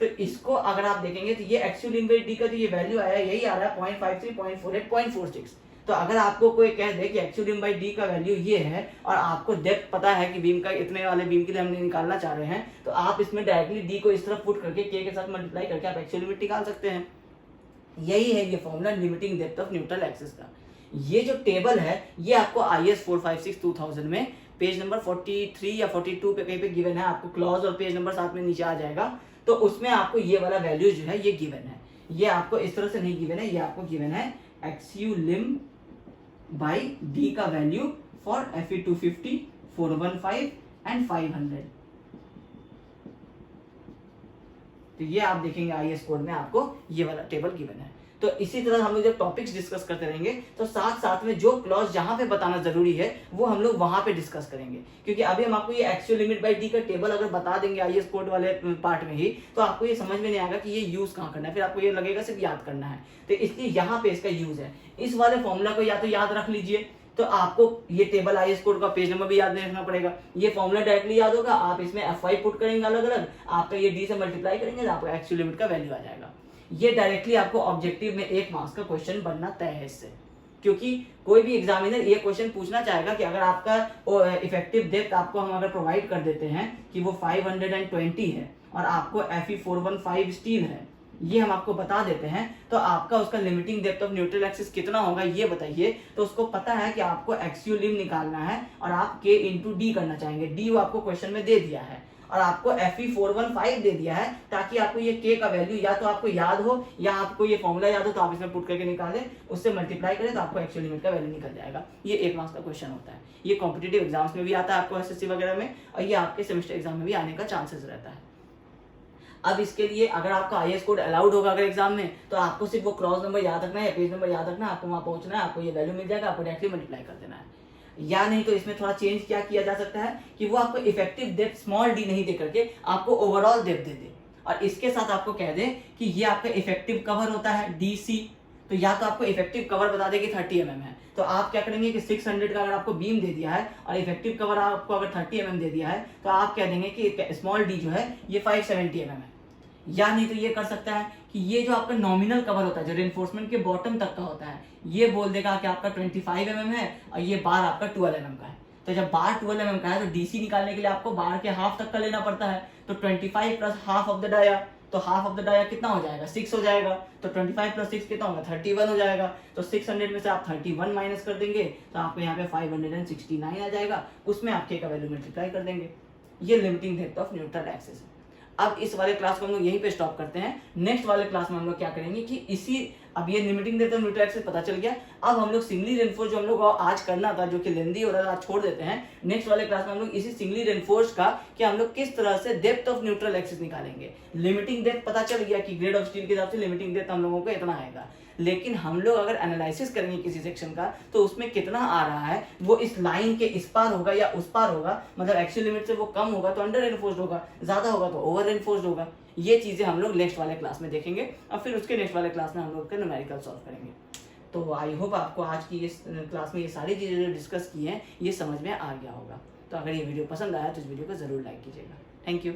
तो इसको अगर आप देखेंगे तो ये एक्सियो लिम बाई डी का जो ये वैल्यू आया यही आ रहा है 0.53, 0.48, 0.46। तो अगर आपको कोई कह दे कि एक्सियो लिम बाई डी का वैल्यू ये है और आपको डेप्थ पता है कि बीम का इतने वाले बीम के लिए हमने निकालना चाह रहे हैं, तो आप इसमें डायरेक्टली डी को इस तरफ पुट करके के साथ मल्टीप्लाई करके आप एक्सियो लिमिट निकाल सकते हैं। यही है ये formula limiting depth of neutral axis का। ये जो टेबल है ये आपको IS 456 2000 में पेज नंबर 43 या 42 पे कहीं पे गिवन है, आपको क्लॉज और पेज नंबर साथ में नीचे आ जाएगा, तो उसमें आपको ये वाला वैल्यू जो है ये गिवन है। ये आपको इस तरह से नहीं गिवन है, ये आपको गिवन है एक्सियो लिम बाई डी का वैल्यू फॉर Fe 250, 415 एंड 500। तो ये आप देखेंगे IS कोड में आपको ये वाला टेबल गिवन है। तो इसी तरह हम लोग जब टॉपिक्स डिस्कस करते रहेंगे तो साथ साथ में जो क्लॉज जहां पे बताना जरूरी है वो हम लोग वहां पे डिस्कस करेंगे, क्योंकि अभी हम आपको ये एक्सियो लिमिट बाई डी का टेबल अगर बता देंगे IS कोड वाले पार्ट में ही, तो आपको ये समझ में नहीं आएगा कि ये यूज कहाँ करना है, फिर आपको ये लगेगा सिर्फ याद करना है। तो इसलिए यहाँ पे इसका यूज है। इस वाले फॉर्मूला को या तो याद रख लीजिए, तो आपको ये टेबल IS कोड का पेज नंबर भी याद नहीं रखना पड़ेगा, ये फॉर्मूला डायरेक्टली याद होगा, आप इसमें Fy पुट करेंगे अलग अलग, आपका ये डी से मल्टीप्लाई करेंगे तो आपका एक्सियो लिमिट का वैल्यू आ जाएगा। ये डायरेक्टली आपको ऑब्जेक्टिव में 1 मार्क्स का क्वेश्चन बनना तय है इससे, क्योंकि कोई भी एग्जामिनर ये क्वेश्चन पूछना चाहेगा कि अगर आपका इफेक्टिव डेप्थ आपको हम अगर प्रोवाइड कर देते हैं कि वो 520 है और आपको Fe 415 स्टील है, ये हम आपको बता देते हैं, तो आपका उसका limiting depth of neutral axis कितना होगा ये बताइए। तो उसको पता है कि आपको एक्सियो लिम निकालना है और आप K इंटू डी करना चाहेंगे, डी वो आपको क्वेश्चन में दे दिया है और आपको Fe 415 दे दिया है, ताकि आपको ये K का वैल्यू या तो आपको याद हो या आपको ये फॉर्मूला याद हो तो आप इसमें पुट करके निकालें, उससे मल्टीप्लाई करें तो आपको एक्सियो लिमिट का वैल्यू निकल जाएगा। ये 1 मार्क्स का क्वेश्चन होता है, ये कॉम्पिटिटिव एग्जाम्स में भी आता है आपको SSC वगैरह में, और ये आपके सेमेस्टर एग्जाम में भी आने का चांसेस रहता है। अब इसके लिए अगर आपका IS कोड अलाउड होगा अगर एग्जाम में, तो आपको सिर्फ वो क्रॉस नंबर याद रखना है, पेज नंबर याद रखना है, आपको वहाँ पहुंचना है, आपको ये वैल्यू मिल जाएगा, आपको डायरेक्टली मल्टीप्लाई कर देना है। या नहीं तो इसमें थोड़ा चेंज क्या किया जा सकता है कि वो आपको इफेक्टिव डेप्थ स्मॉल डी नहीं दे करके आपको ओवरऑल डेप्थ दे दे, और इसके साथ आपको कह दे कि ये आपका इफेक्टिव कवर होता है DC। तो या तो आपको इफेक्टिव कवर बता दे कि 30 mm है, तो आप क्या करेंगे कि 600 का अगर आपको बीम दे दिया है और इफेक्टिव कवर आपको अगर 30 mm दे दिया है, तो आप कह देंगे कि स्मॉल डी जो है ये 570 mm है। या नहीं तो ये कर सकता है कि ये जो आपका नॉमिनल कवर होता है जो रेनफोर्समेंट के बॉटम तक का होता है, ये बोल देगा कि आपका 25 mm है और ये बार आपका 12 mm का है। तो जब बार 12 mm का है तो DC निकालने के लिए आपको बार के हाफ तक का लेना पड़ता है, तो 25 plus half of the dia, तो हाफ ऑफ द डाया कितना हो जाएगा 6 हो जाएगा, तो 25 प्लस 6 कितना होगा 31 हो जाएगा। तो 600 में से आप 31 माइनस कर देंगे तो आपको यहाँ पे 569 आ जाएगा, उसमें आप K का वैल्यू मल्टीप्लाई कर देंगे। ये limiting depth of neutral axis है। अब इस वाले क्लास को हम लोग यहीं पे स्टॉप करते हैं। नेक्स्ट वाले क्लास में हम लोग क्या करेंगे कि इसी, अब ये limiting depth of neutral axis पता चल गया, अब हम लोग सिंगली रेनफोर्स जो हम लोग आज करना था जो कि लेंदी हो रहा था, आज छोड़ देते हैं। नेक्स्ट वाले क्लास में हम लोग इसी सिंगली रेनफोर्स का कि हम लोग किस तरह से डेप्थ ऑफ न्यूट्रल एक्सिस निकालेंगे। लिमिटिंग डेप्थ पता चल गया कि ग्रेड ऑफ स्टील के हिसाब से लिमिटिंग डेप्थ हम लोगों को इतना आएगा, लेकिन हम लोग अगर एनालिसिस करेंगे किसी सेक्शन का तो उसमें कितना आ रहा है वो इस लाइन के इस पार होगा या उस पार होगा, मतलब एक्चुअल लिमिट से वो कम होगा तो अंडर रेनफोर्स्ड होगा, ज्यादा होगा तो ओवर रेनफोर्स्ड होगा। ये चीजें हम लोग नेक्स्ट वाले क्लास में देखेंगे और फिर उसके नेक्स्ट वाले क्लास में हम लोग न्यूमेरिकल सॉल्व करेंगे। तो आई होप आपको आज की इस क्लास में ये सारी चीजें जो डिस्कस की हैं ये समझ में आ गया होगा। तो अगर ये वीडियो पसंद आया तो इस वीडियो को जरूर लाइक कीजिएगा। Thank you.